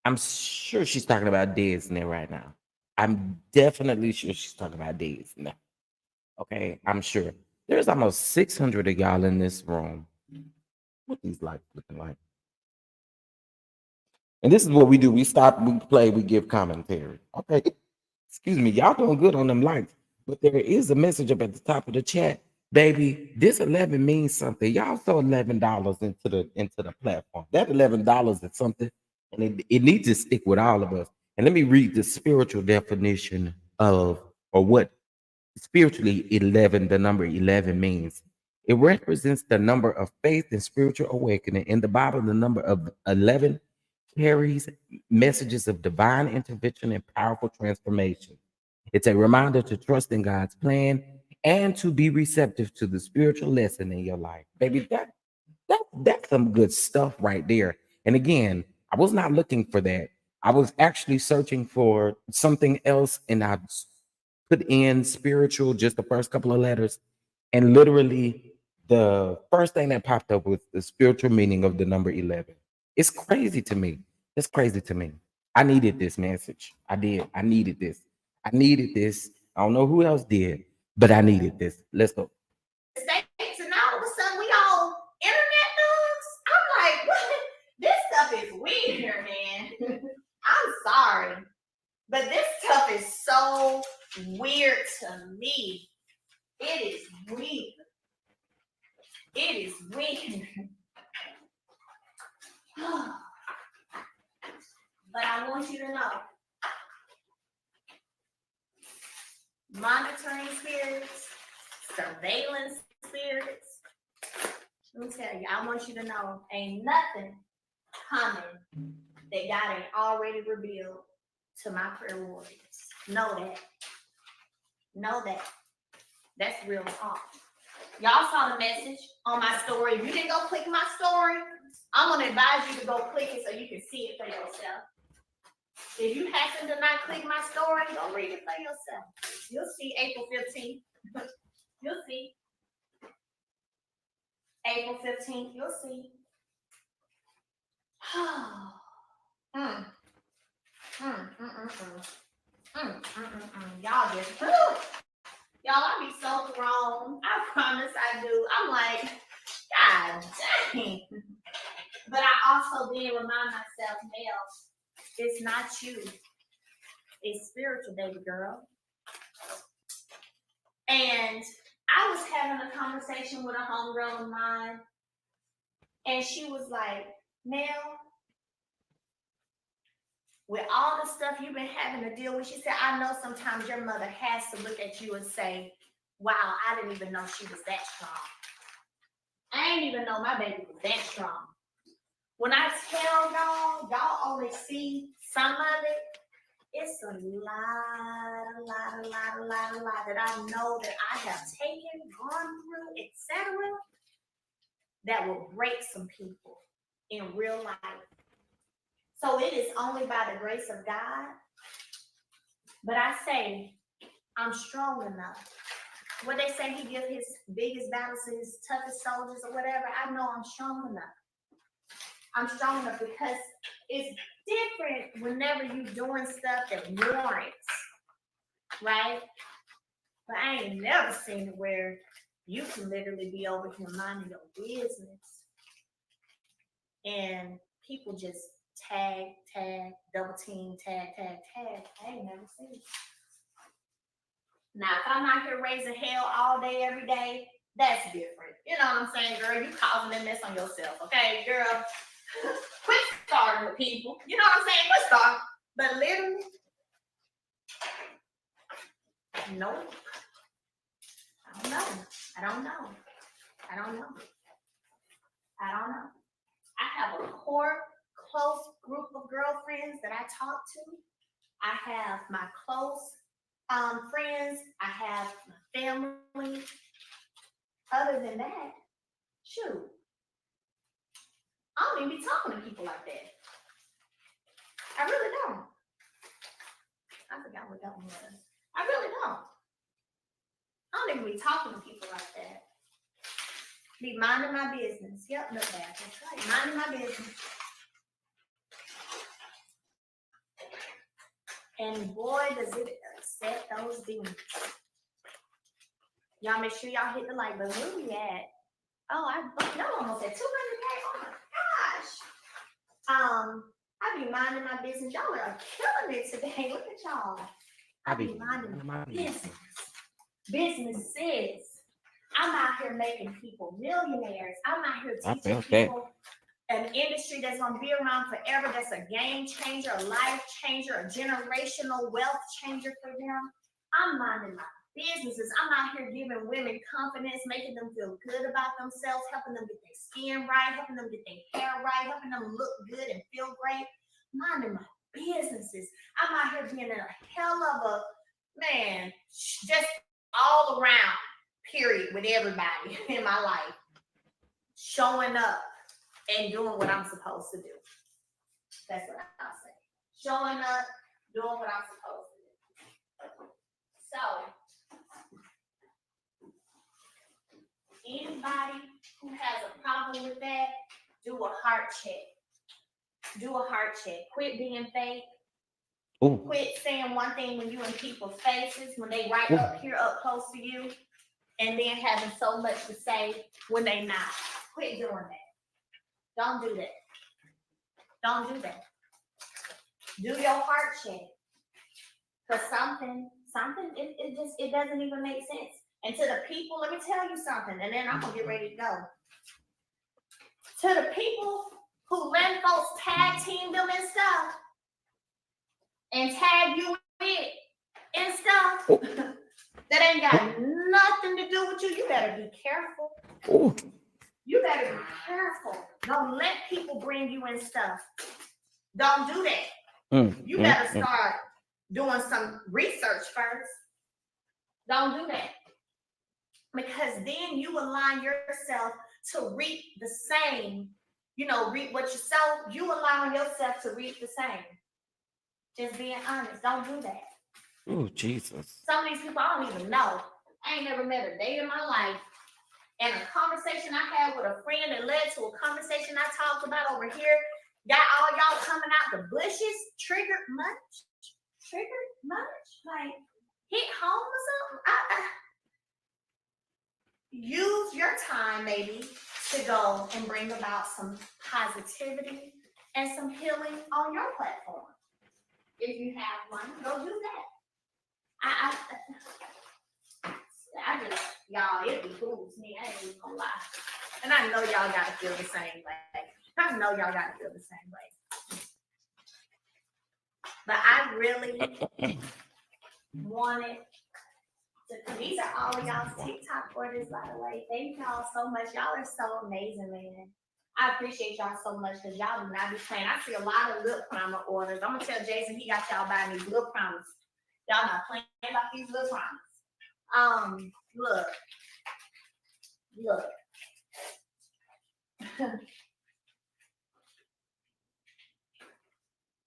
I'm sure she's talking about Disney right now. I'm definitely sure she's talking about Disney. Okay, I'm sure. There's almost 600 of y'all in this room. What these lights looking like? And this is what we do. We stop, we play, we give commentary. Okay. Excuse me. Y'all doing good on them lights. But there is a message up at the top of the chat. Baby, this 11 means something. Y'all throw $11 into the platform. That $11 is something, and it needs to stick with all of us. And let me read the spiritual definition of, or what spiritually 11, the number 11 means. It represents the number of faith and spiritual awakening. In the Bible, the number of 11 carries messages of divine intervention and powerful transformation. It's a reminder to trust in God's plan and to be receptive to the spiritual lesson in your life. Baby, that's some good stuff right there. And again, I was not looking for that. I was actually searching for something else, and put in spiritual, just the first couple of letters, and literally the first thing that popped up was the spiritual meaning of the number 11. It's crazy to me. It's crazy to me. I needed this message. I did. I needed this. I needed this. I don't know who else did, but I needed this. Let's go. States, and all of a sudden we all internet news. I'm like, what? This stuff is weird, man. I'm sorry, but this stuff is so weird to me. It is weird. It is weird. But I want you to know, monitoring spirits, surveillance spirits, let me tell you, I want you to know, ain't nothing coming that God ain't already revealed to my prayer warriors. Know that. Know that. That's real talk. Y'all saw the message on my story. If you didn't go click my story, I'm going to advise you to go click it so you can see it for yourself. If you happen to not click my story, go read it for yourself. You'll see April 15th. You'll see. April 15th, you'll see. Y'all just, y'all, I be so grown. I promise I do. I'm like, God dang. But I also then remind myself, Mel, it's not you. It's spiritual, baby girl. And I was having a conversation with a homegirl of mine, and she was like, Mel, with all the stuff you've been having to deal with, she said, I know sometimes your mother has to look at you and say, wow, I didn't even know she was that strong. I didn't even know my baby was that strong. When I tell y'all only see some of it. It's a lot that I know that I have taken, gone through, etc. that will break some people in real life. So it is only by the grace of God. But I say, I'm strong enough. What they say, he gives his biggest battles to his toughest soldiers or whatever. I know I'm strong enough. I'm strong enough because it's different whenever you're doing stuff that warrants, right? But I ain't never seen it where you can literally be over here minding your business and people just tag, double team, tag. I ain't never seen it. Now, if I'm out here raising hell all day, every day, that's different. You know what I'm saying, girl? You causing that mess on yourself, okay, girl? Quit starting with people. You know what I'm saying? Quit starting. But literally, nope. I don't know. I have a core, close group of girlfriends that I talk to. I have my close friends. I have my family. Other than that, shoot, I don't even be talking to people like that. I really don't. I forgot what that one was. I really don't. I don't even be talking to people like that. Be minding my business. Yep, no bad. That's right. Minding my business. And boy, does it upset those demons. Y'all make sure y'all hit the like button. Where we at? Oh, y'all almost at 200K. Oh my gosh. I be minding my business. Y'all are killing it today. Look at y'all. I be minding my business. Businesses. I'm out here making people millionaires. I'm out here teaching people an industry that's going to be around forever. That's a game changer, a life changer, a generational wealth changer for them. I'm minding my businesses. I'm out here giving women confidence, making them feel good about themselves, helping them get their skin right, helping them get their hair right, helping them look good and feel great. Minding my businesses. I'm out here being a hell of a man, just all around, period, with everybody in my life. Showing up and doing what I'm supposed to do. That's what I'll say. Showing up, doing what I'm supposed to do. So, anybody who has a problem with that, do a heart check. Do a heart check. Quit being fake. Ooh. Quit saying one thing when you in people's faces, when they right up here up close to you, and then having so much to say when they not. Quit doing that. Don't do that. Don't do that. Do your heart check. Because something, it doesn't even make sense. And to the people, let me tell you something, and then I'm gonna get ready to go. To the people who let folks tag team them and stuff, and tag you in and stuff, that ain't got nothing to do with you. You better be careful. Ooh. You better be careful. Don't let people bring you in stuff. Don't do that. You better start doing some research first. Don't do that. Because then you align yourself to reap the same, reap what you sow. You allowing yourself to reap the same. Just being honest. Don't do that. Oh, Jesus. Some of these people I don't even know. I ain't never met a day in my life. And a conversation I had with a friend that led to a conversation I talked about over here got all y'all coming out the bushes. Triggered much? Like, hit home or something? Use your time maybe to go and bring about some positivity and some healing on your platform. If you have one, go do that. Y'all, it behooves me. I ain't even gonna lie. And I know y'all gotta feel the same way. But I really wanted to, these are all of y'all's TikTok orders, by the way. Thank y'all so much. Y'all are so amazing, man. I appreciate y'all so much because y'all do not be playing. I see a lot of lip primer orders. I'm gonna tell Jason he got y'all buying these lip primers. Y'all not playing about these lip primers. Look.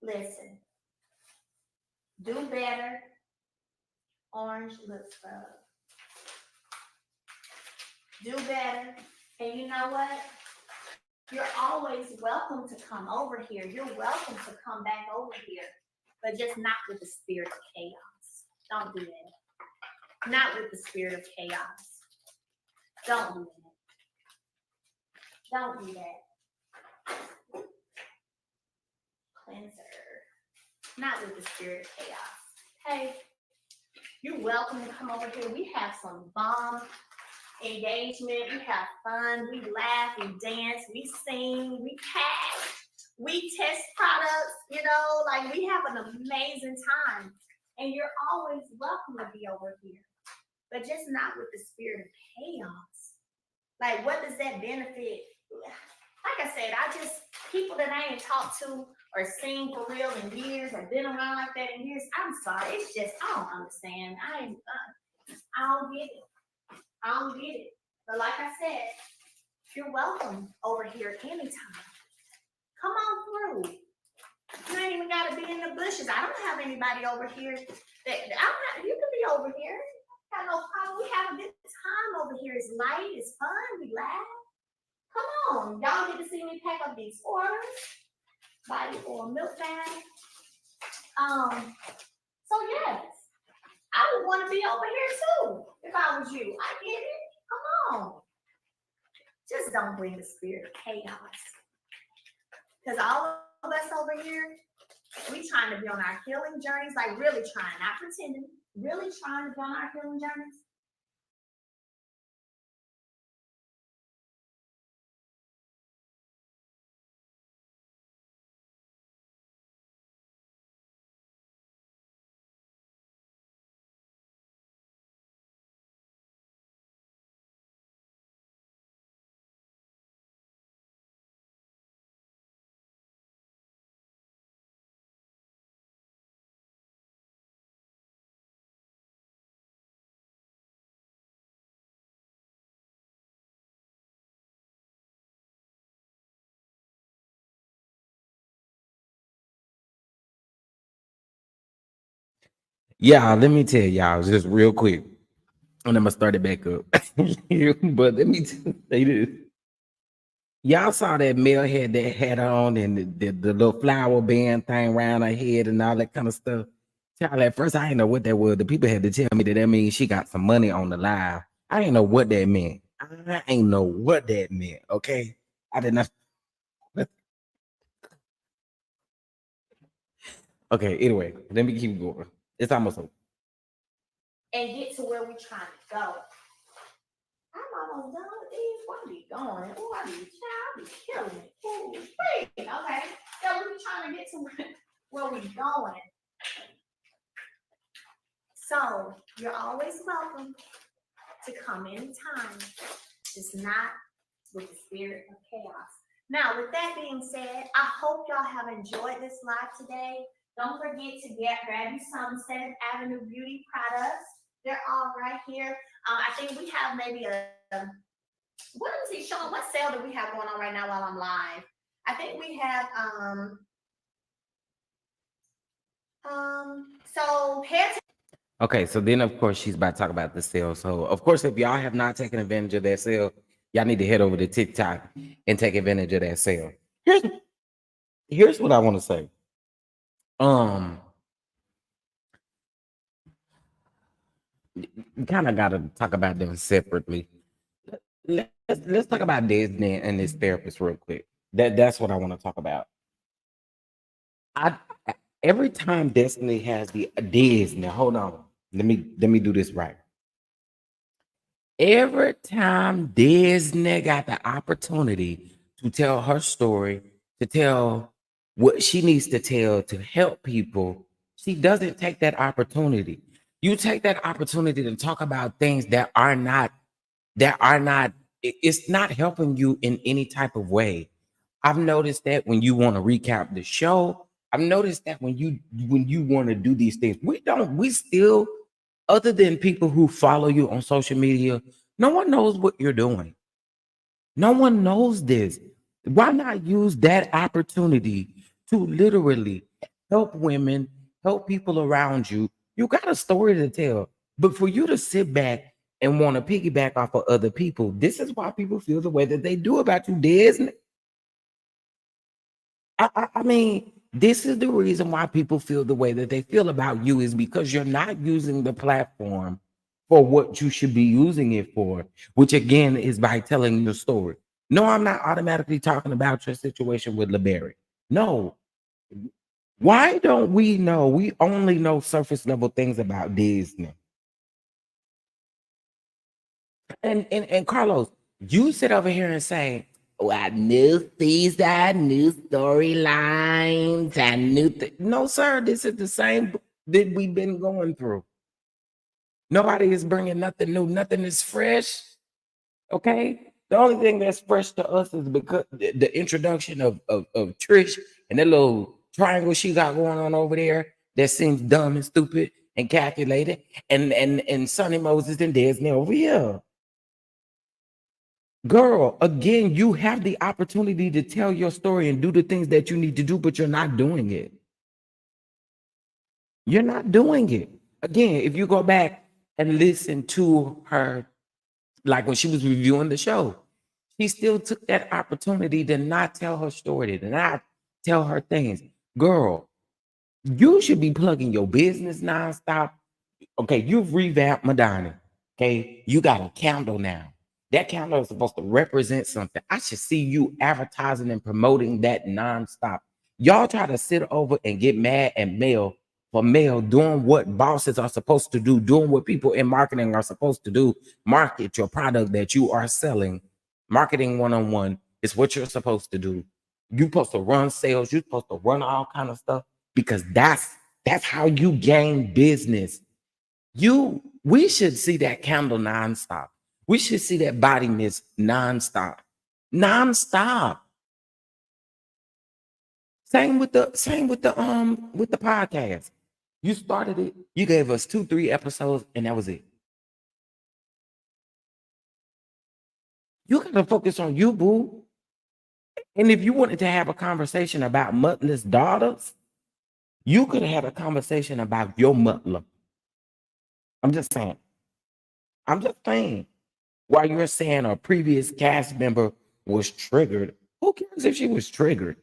Listen. Do better. Orange lip scrub. Do better. And you know what? You're always welcome to come over here. You're welcome to come back over here. But just not with the spirit of chaos. Don't do that. Not with the spirit of chaos. Don't do that. Don't do that. Cleanser. Not with the spirit of chaos. Hey, you're welcome to come over here. We have some bomb engagement. We have fun. We laugh. We dance. We sing. We pack. We test products. Like we have an amazing time. And you're always welcome to be over here. But just not with the spirit of chaos. Like, what does that benefit? Like I said, people that I ain't talked to or seen for real in years or been around like that in years, I'm sorry. It's just, I don't understand. I don't get it. I don't get it. But like I said, you're welcome over here anytime. Come on through. You ain't even got to be in the bushes. I don't have anybody over here. You can be over here. Got no problem. We have a good time over here. It's light. It's fun. We laugh. Come on. Y'all get to see me pack up these orders. Buy you for a milk bag. So yes, I would want to be over here too if I was you. I get it. Come on. Just don't bring the spirit of chaos. Because all of us over here, we trying to be on our healing journeys, like really trying, not pretending, really trying to be on our healing journeys. Yeah, let me tell y'all just real quick, and I'm gonna start it back up. But let me say this. Y'all saw that Mel had that hat on and the little flower band thing around her head and all that kind of stuff. Child, at first I didn't know what that was. The people had to tell me that means she got some money on the live. I didn't know what that meant. I ain't know what that meant. Okay, I did not. Okay, anyway, let me keep going. It's almost over. And get to where we're trying to go. I'm almost done with these. Where are we going? Oh, I be child, I be killing it. Ooh, wait, okay. So we're trying to get to where we're going. So you're always welcome to come anytime. It's not with the spirit of chaos. Now, with that being said, I hope y'all have enjoyed this live today. Don't forget to grab you some 7th Avenue Beauty products. They're all right here. I think we have maybe what is he showing? What sale do we have going on right now while I'm live? I think we have so head to Okay, so then of course she's about to talk about the sale. So of course, if y'all have not taken advantage of that sale, y'all need to head over to TikTok and take advantage of that sale. Here's what I want to say. Um, we kind of got to talk about them separately. Let's talk about Disney and this therapist real quick. That's what I want to talk about. I every time Destiny has the Disney, hold on. Let me do this right. Every time Disney got the opportunity to tell her story, to tell what she needs to tell to help people, she doesn't take that opportunity. You take that opportunity to talk about things it's not helping you in any type of way. I've noticed that when you want to recap the show, I've noticed that when you want to do these things, we still, other than people who follow you on social media, no one knows what you're doing. No one knows this. Why not use that opportunity to literally help women, help people around you? You got a story to tell. But for you to sit back and want to piggyback off of other people, this is why people feel the way that they do about you, Disney. I mean, this is the reason why people feel the way that they feel about you is because you're not using the platform for what you should be using it for, which again is by telling your story. No, I'm not automatically talking about your situation with LeBerry. No. Why don't we know? We only know surface level things about Disney. And Carlos, you sit over here and say, "Oh, I knew these, I knew storylines, I knew." No, sir, this is the same that we've been going through. Nobody is bringing nothing new, nothing is fresh. Okay, the only thing that's fresh to us is because the introduction of Trish and that little triangle she got going on over there that seems dumb and stupid and calculated, and Sonny Moses and Disney over here. Girl, again, you have the opportunity to tell your story and do the things that you need to do, but you're not doing it. You're not doing it. Again, if you go back and listen to her, like when she was reviewing the show, she still took that opportunity to not tell her story, to not tell her things. Girl, you should be plugging your business nonstop. Okay, you've revamped Madonna. Okay, you got a candle now. That candle is supposed to represent something. I should see you advertising and promoting that nonstop. Y'all try to sit over and get mad at Mel for Mel doing what bosses are supposed to do, doing what people in marketing are supposed to do. Market your product that you are selling. Marketing one-on-one is what you're supposed to do. You're supposed to run sales. You're supposed to run all kind of stuff because that's how you gain business. We should see that candle nonstop. We should see that body mist nonstop. Nonstop. Same with the podcast. You started it, you gave us 2-3 episodes, and that was it. You gotta focus on you, boo. And if you wanted to have a conversation about motherless daughters, you could have had a conversation about your mother. I'm just saying. I'm just saying. While you're saying a previous cast member was triggered, who cares if she was triggered?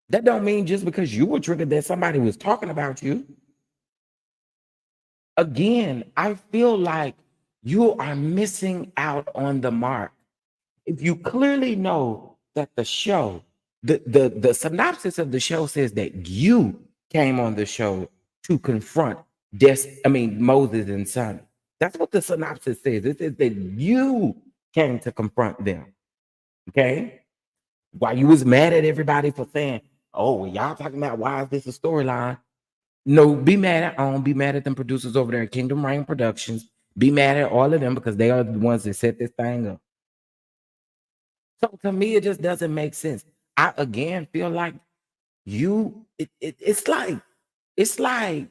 That don't mean just because you were triggered that somebody was talking about you. Again, I feel like you are missing out on the mark. If you clearly know that the show, the synopsis of the show says that you came on the show to confront Moses and son. That's what the synopsis says. It says that you came to confront them. Okay. While you was mad at everybody for saying, oh, well, y'all talking about why is this a storyline? No, be mad at be mad at them producers over there at Kingdom Reign Productions. Be mad at all of them because they are the ones that set this thing up. So to me, it just doesn't make sense. I again feel like it's like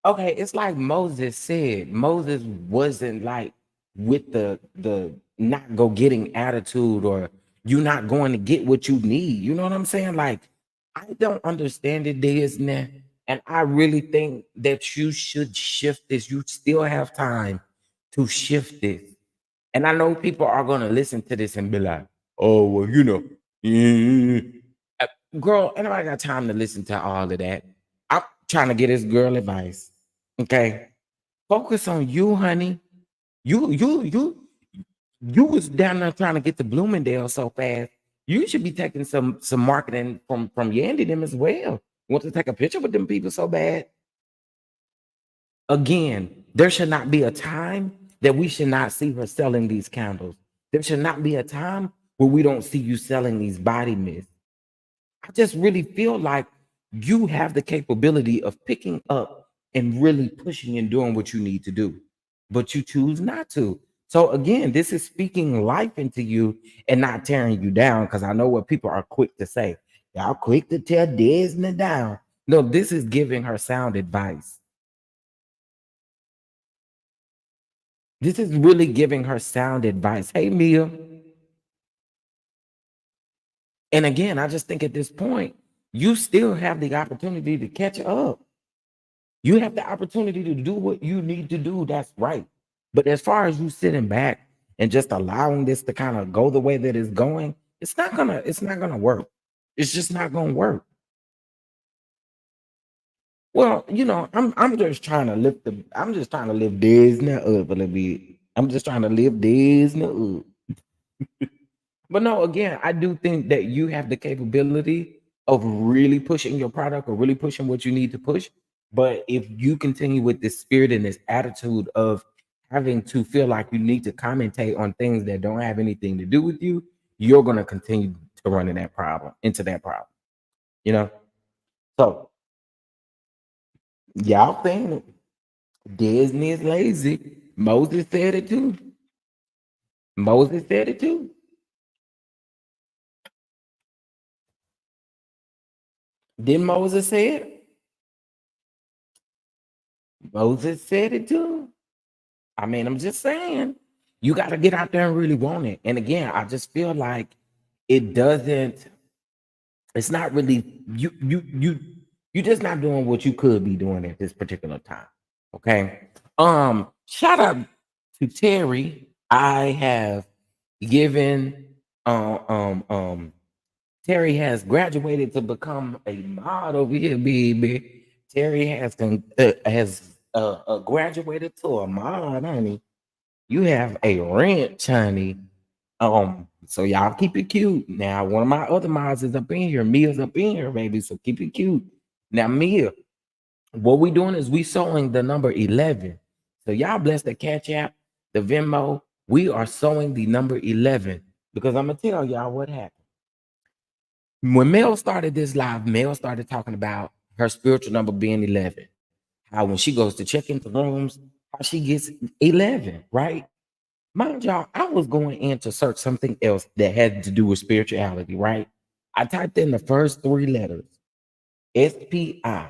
okay, it's like Moses said. Moses wasn't like with the not go getting attitude or you not going to get what you need. You know what I'm saying? Like, I don't understand it, Disney. And I really think that you should shift this. You still have time to shift this. And I know people are gonna listen to this and be like, oh, well, uh, girl, anybody got time to listen to all of that? I'm trying to get this girl advice. Okay. Focus on you, honey. You was down there trying to get to Bloomingdale so fast. You should be taking some marketing from Yandy them as well. Want to take a picture with them people so bad. Again, there should not be a time that we should not see her selling these candles. There should not be a time where we don't see you selling these body mists. I just really feel like you have the capability of picking up and really pushing and doing what you need to do, but you choose not to. So again, this is speaking life into you and not tearing you down. Because I know what people are quick to say. Y'all quick to tear Disney down. No, this is giving her sound advice. This is really giving her sound advice. Hey, Mia. And again, I just think at this point, you still have the opportunity to catch up. You have the opportunity to do what you need to do. That's right. But as far as you sitting back and just allowing this to kind of go the way that it's going, it's not gonna work. It's just not gonna work. Well, I'm just trying to I'm just trying to lift Disney up a little bit. I'm just trying to lift Disney up. But no, again, I do think that you have the capability of really pushing your product or really pushing what you need to push. But if you continue with this spirit and this attitude of having to feel like you need to commentate on things that don't have anything to do with you, you're gonna continue to run into that problem. You know? So y'all think Disney is lazy. Moses said it too. Moses said it too. Didn't Moses say it? Moses said it too. I mean, I'm just saying, you got to get out there and really want it. And again, I just feel like it doesn't, it's not really you just not doing what you could be doing at this particular time. Okay. Shout out to Terry. I have given Terry has graduated to become a mod over here, baby. Terry has graduated to a mod, honey. You have a ranch, honey. So y'all keep it cute. Now, one of my other mods is up in here. Mia's up in here, baby. So keep it cute. Now, Mia, what we doing is we sewing the number 11. So y'all bless the Catch App, the Venmo. We are sewing the number 11 because I'm gonna tell y'all what happened. When Mel started this live, Mel started talking about her spiritual number being 11. How when she goes to check into rooms, how she gets 11, right? Mind y'all, I was going in to search something else that had to do with spirituality, right? I typed in the first three letters, SPI.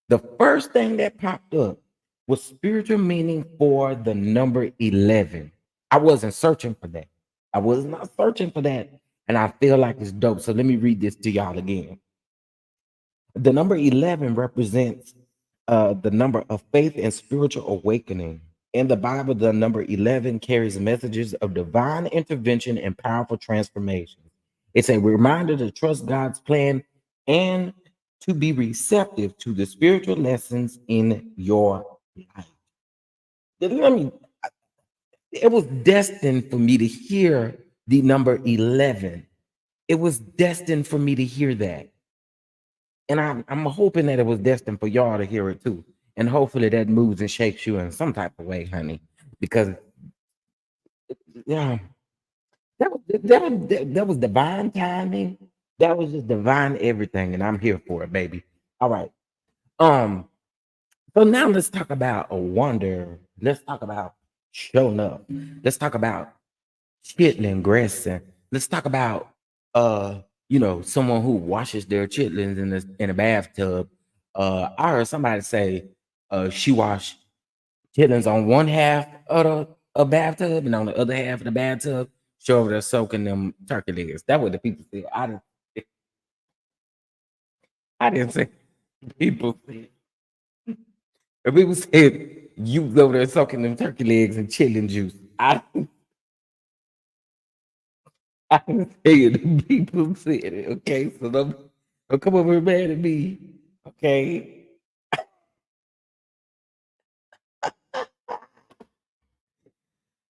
The first thing that popped up was spiritual meaning for the number 11. I wasn't searching for that. I was not searching for that. And I feel like it's dope. So let me read this to y'all again. The number 11 represents the number of faith and spiritual awakening. In the Bible, the number 11 carries messages of divine intervention and powerful transformation. It's a reminder to trust God's plan and to be receptive to the spiritual lessons in your life. Let me, it was destined for me to hear the number 11. It was destined for me to hear that. And I'm hoping that it was destined for y'all to hear it too. And hopefully that moves and shakes you in some type of way, honey. Because yeah, that was divine timing. That was just divine everything, and I'm here for it, baby. All right. Um, so now let's talk about a wonder. Let's talk about showing up. Let's talk about chitlin dressing. Let's talk about someone who washes their chitlins in a bathtub. I heard somebody say she washed chitlins on one half of the a bathtub and on the other half of the bathtub, she over there soaking them turkey legs. That's what the people said. I didn't say people said. If people said you was over there soaking them turkey legs and chitlin juice. I didn't say it. The people said it. Okay, so don't come over here mad at me. Okay.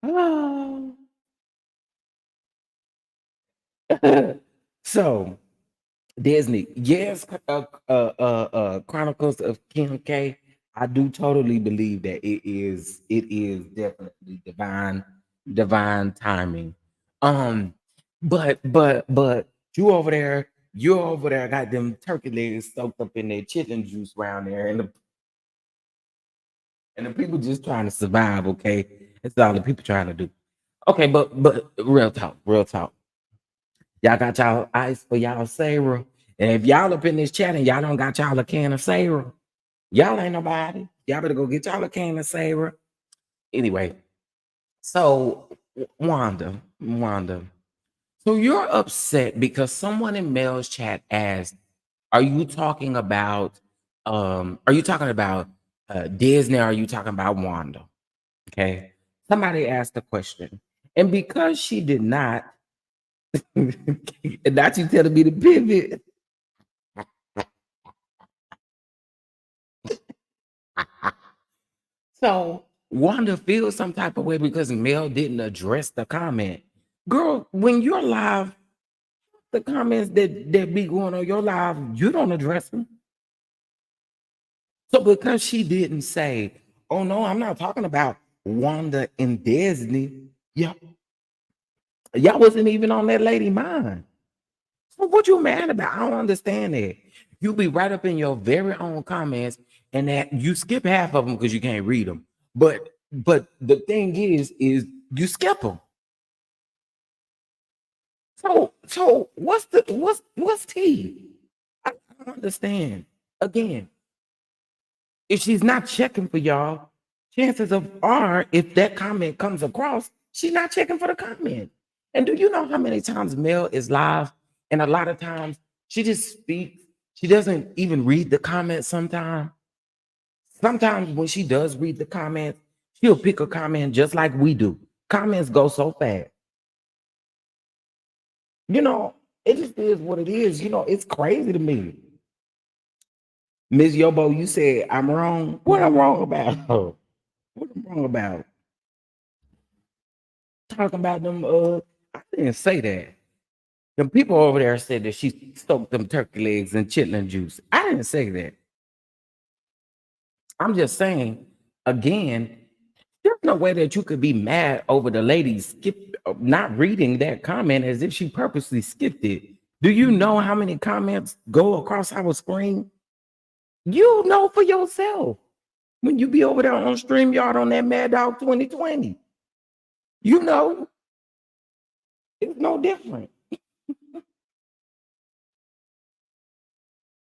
Oh. So Disney, yes, Chronicles of Kim K. I do totally believe that it is definitely divine timing. Um, but you over there got them turkey legs soaked up in their chicken juice around there, and the people just trying to survive. Okay, that's all the people trying to do. Okay, but real talk. Y'all got y'all ice for y'all Sarah. And if y'all up in this chat and y'all don't got y'all a can of Sarah, y'all ain't nobody. Y'all better go get y'all a can of Sarah. Anyway, so Wanda. So you're upset because someone in Mel's chat asked, are you talking about Disney or are you talking about Wanda? Okay. Somebody asked the question. And because she did not, and not you telling me to pivot. So Wanda feels some type of way because Mel didn't address the comment. Girl, when you're live, the comments that be going on your live, you don't address them. So because she didn't say, "Oh no, I'm not talking about Wanda and Disney," y'all wasn't even on that lady mind. So what you mad about? I don't understand that. You be right up in your very own comments, and that you skip half of them because you can't read them. But the thing is you skip them. So what's T? I don't understand. Again, if she's not checking for y'all, chances of are if that comment comes across, she's not checking for the comment. And do you know how many times Mel is live? And a lot of times she just speaks. She doesn't even read the comments sometimes. Sometimes when she does read the comments, she'll pick a comment just like we do. Comments go so fast. You know, it just is what it is. You know, it's crazy to me. Ms. Yobo, you said I'm wrong. What I'm wrong about? What I'm wrong about? Talking about them, I didn't say that. The people over there said that she stoked them turkey legs and chitlin juice. I didn't say that. I'm just saying, again, there's no way that you could be mad over the lady not reading that comment as if she purposely skipped it. Do you know how many comments go across our screen? You know for yourself. When you be over there on StreamYard on that Mad Dog 2020, you know it's no different.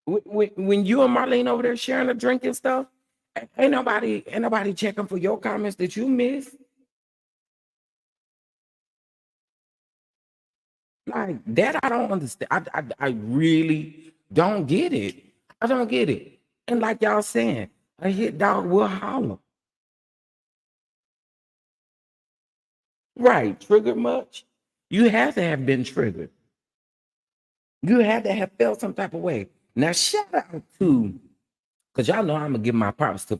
When you and Marlene over there sharing a drink and stuff, ain't nobody checking for your comments that you miss. like that. I don't understand. I really don't get it. I don't get it. And like y'all saying, a hit dog will holler. Right. Triggered much? You have to have been triggered. You had to have felt some type of way. Now, shout out to, because y'all know I'm gonna give my props to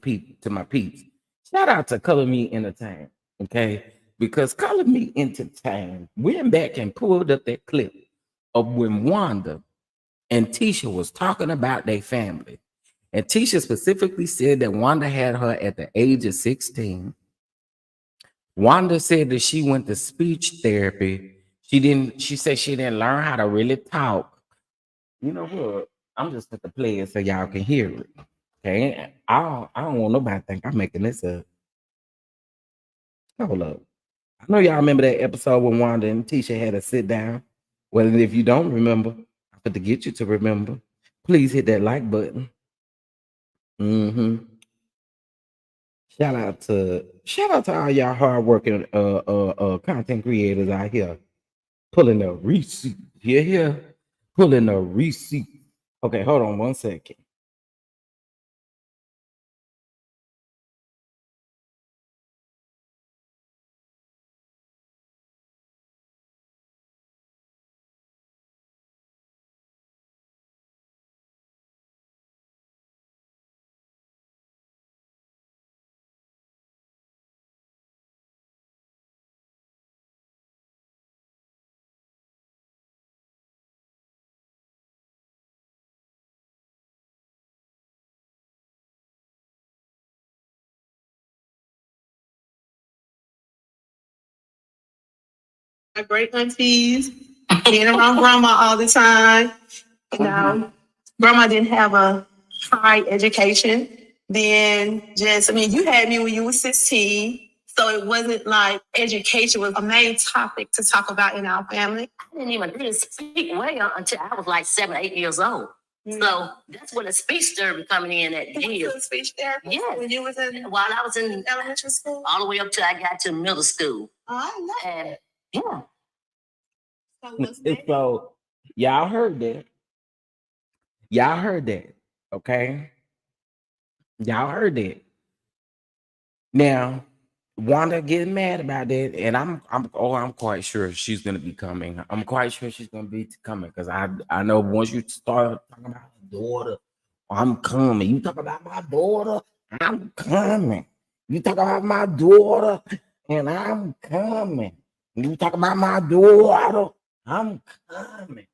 my peeps. Shout out to Color Me Entertain, okay? Because Color Me Entertain went back and pulled up that clip of when Wanda and Tisha was talking about their family. And Tisha specifically said that Wanda had her at the age of 16. Wanda said that she went to speech therapy. She said she didn't learn how to really talk. You know what? I'm just going to play it so y'all can hear it. Okay. I don't want nobody to think I'm making this up. Hold up. I know y'all remember that episode when Wanda and Tisha had to sit down. Well, if you don't remember, I have to get you to remember. Please hit that like button. Shout out to all y'all hardworking content creators out here pulling a receipt. Here, pulling a receipt. Okay, hold on one second. My great aunties, being around grandma all the time. You know, grandma didn't have a high education. Then you had me when you were 16. So it wasn't like education was a main topic to talk about in our family. I didn't even really speak well until I was like 7, 8 years old. So that's when the speech started coming in at years. Speech therapy? Yeah. When you was in While I was in elementary school? all the way up till I got to middle school. Oh, I love And it. yeah. So what's that? So y'all heard that. Y'all heard that. Okay. Y'all heard that. Now, Wanda getting mad about that, and I'm quite sure she's gonna be coming. I'm quite sure she's gonna be coming because I know once you start talking about her daughter, I'm coming. You talk about my daughter, I'm coming. You talk about my daughter, and I'm coming. You talk about my daughter, I'm coming.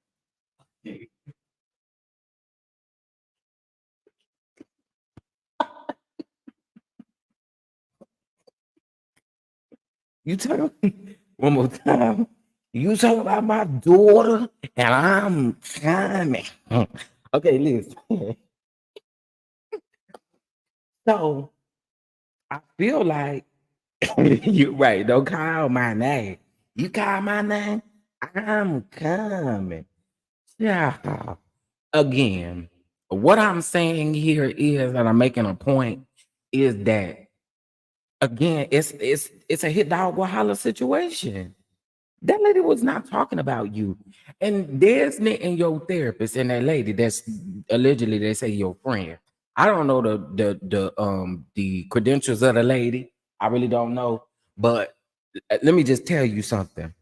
You talk one more time. You talk about my daughter, and I'm coming. Okay, listen. So I feel like you're right. Don't call my name. You call my name, I'm coming. Yeah. Again, what I'm saying here is that I'm making a point is that again, it's a hit dog will holler situation. That lady was not talking about you. And there's and your therapist and that lady that's allegedly they say your friend. I don't know the credentials of the lady. I really don't know. But let me just tell you something.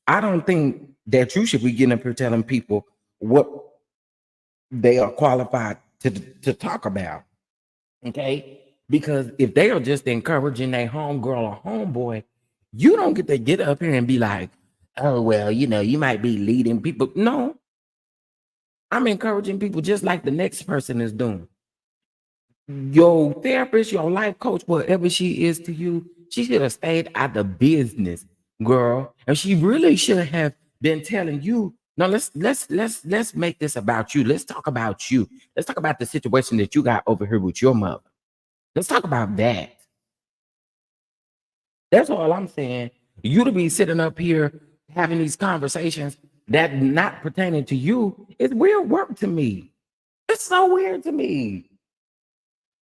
I don't think that you should be getting up here telling people what they are qualified to talk about. Okay. Because if they are just encouraging a homegirl or homeboy, you don't get up here and be like, oh, well, you might be leading people. No, I'm encouraging people just like the next person is doing. Your therapist, your life coach, whatever she is to you, she should have stayed out of business, girl. And she really should have been telling you, no, let's make this about you. Let's talk about you. Let's talk about the situation that you got over here with your mother. Let's talk about that. That's all I'm saying. You to be sitting up here having these conversations that not pertaining to you is weird work to me. It's so weird to me.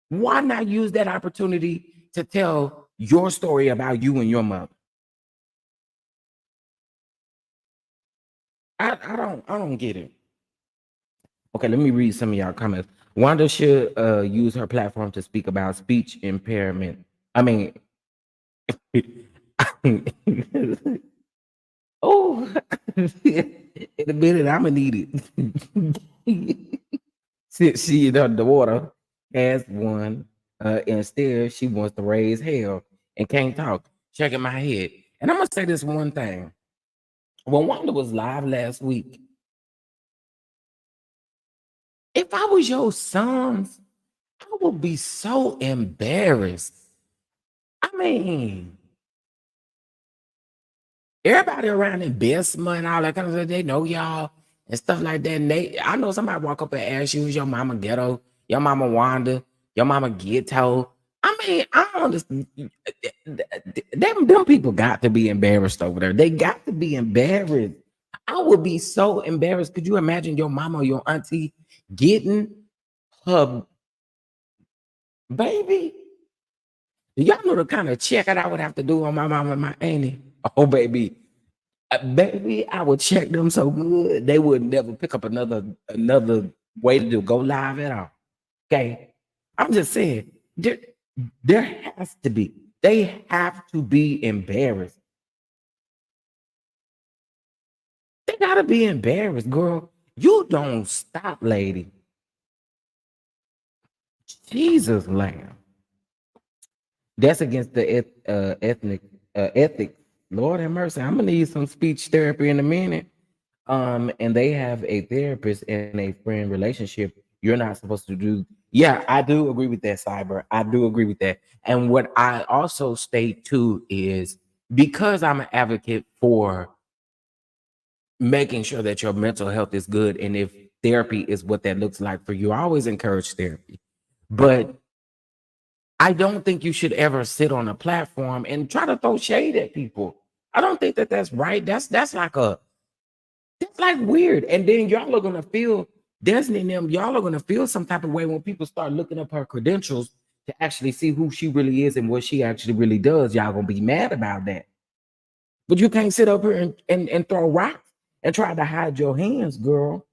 Why not use that opportunity to tell your story about you and your mother? I don't get it. Okay, let me read some of y'all comments. Wanda should use her platform to speak about speech impairment. I mean, oh, in a minute, I'm gonna need it. Since she in underwater has one, instead she wants to raise hell and can't talk. Shaking my head, and I'm gonna say this one thing. When Wanda was live last week, if I was your sons, I would be so embarrassed. I mean, everybody around in Bessemer and all that kind of stuff, they know y'all and stuff like that. And I know somebody walk up and ask you, is your mama ghetto, your mama Wanda, your mama ghetto. I mean, I don't understand. Them people got to be embarrassed over there. They got to be embarrassed. I would be so embarrassed. Could you imagine your mama or your auntie getting her baby? Y'all know the kind of check that I would have to do on my mama and my auntie. Oh, baby. Baby, I would check them so good they would never pick up another way to go live at all. Okay. I'm just saying, there has to be, they have to be embarrassed. They gotta be embarrassed, girl. You don't stop, lady. Jesus, lamb. That's against the ethics. Lord have mercy. I'm gonna need some speech therapy in a minute. And they have a therapist and a friend relationship. You're not supposed to do. Yeah, I do agree with that, Cyber. I do agree with that. And what I also state too is because I'm an advocate for making sure that your mental health is good, and if therapy is what that looks like for you, I always encourage therapy. But I don't think you should ever sit on a platform and try to throw shade at people. I don't think that that's right. That's like weird. And then y'all are gonna feel Destiny and them. Y'all are gonna feel some type of way when people start looking up her credentials to actually see who she really is and what she actually really does. Y'all gonna be mad about that. But you can't sit up here and throw rocks and try to hide your hands, girl.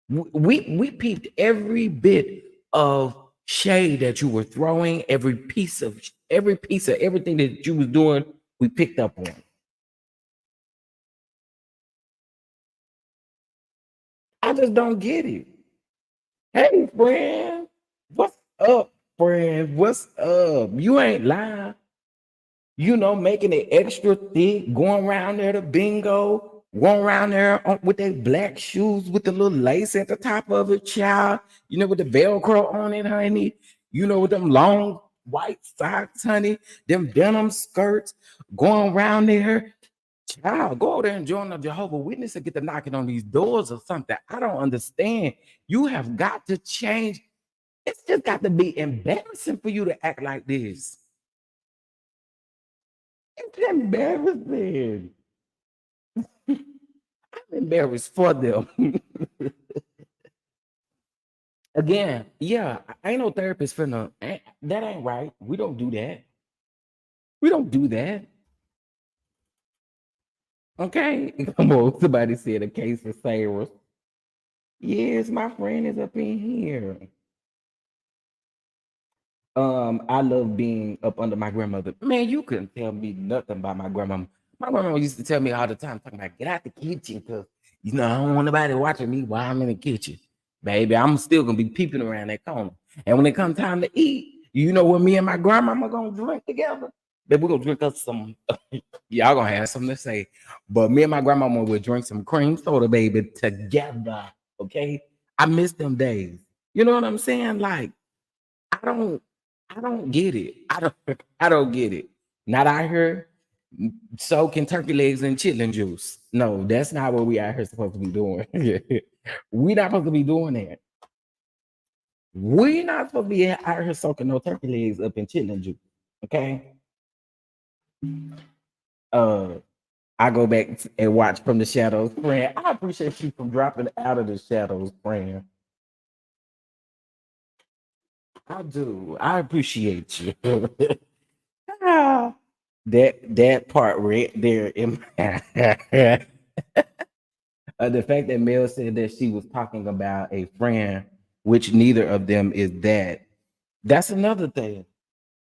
We peeped every bit of shade that you were throwing, every piece of everything that you was doing, we picked up on. I just don't get it. Hey, friend, what's up, friend? What's up? You ain't lying. Making it extra thick, going around there to bingo, going around there with their black shoes with the little lace at the top of it, child. With the Velcro on it, honey. With them long white socks, honey. Them denim skirts, going around there. Child, go over there and join the Jehovah's Witness and get to knocking on these doors or something. I don't understand. You have got to change. It's just got to be embarrassing for you to act like this. It's embarrassing. I'm embarrassed for them. Again, yeah, I ain't no therapist finna. That ain't right. We don't do that. We don't do that. Okay. Come on, somebody said a case of Sarah. Yes, my friend is up in here. I love being up under my grandmother. Man, you couldn't tell me nothing about my grandmama. My grandmama used to tell me all the time, talking about get out the kitchen, cause I don't want nobody watching me while I'm in the kitchen. Baby, I'm still gonna be peeping around that corner. And when it comes time to eat, you know what me and my grandmama gonna drink together? Baby, we're gonna drink us some. Y'all gonna have something to say. But me and my grandmama would drink some cream soda, baby, together. Okay. I miss them days. You know what I'm saying? Like, I don't get it. I don't get it. Not out here soaking turkey legs in chitlin juice. No, that's not what we out here supposed to be doing. We not supposed to be doing that. We not supposed to be out here soaking no turkey legs up in chitlin juice. Okay. I go back and watch From the Shadows, friend. I appreciate you from dropping out of the shadows, friend. I do. I appreciate you. Ah, that part right there in The fact that Mel said that she was talking about a friend, which neither of them is that. That's another thing.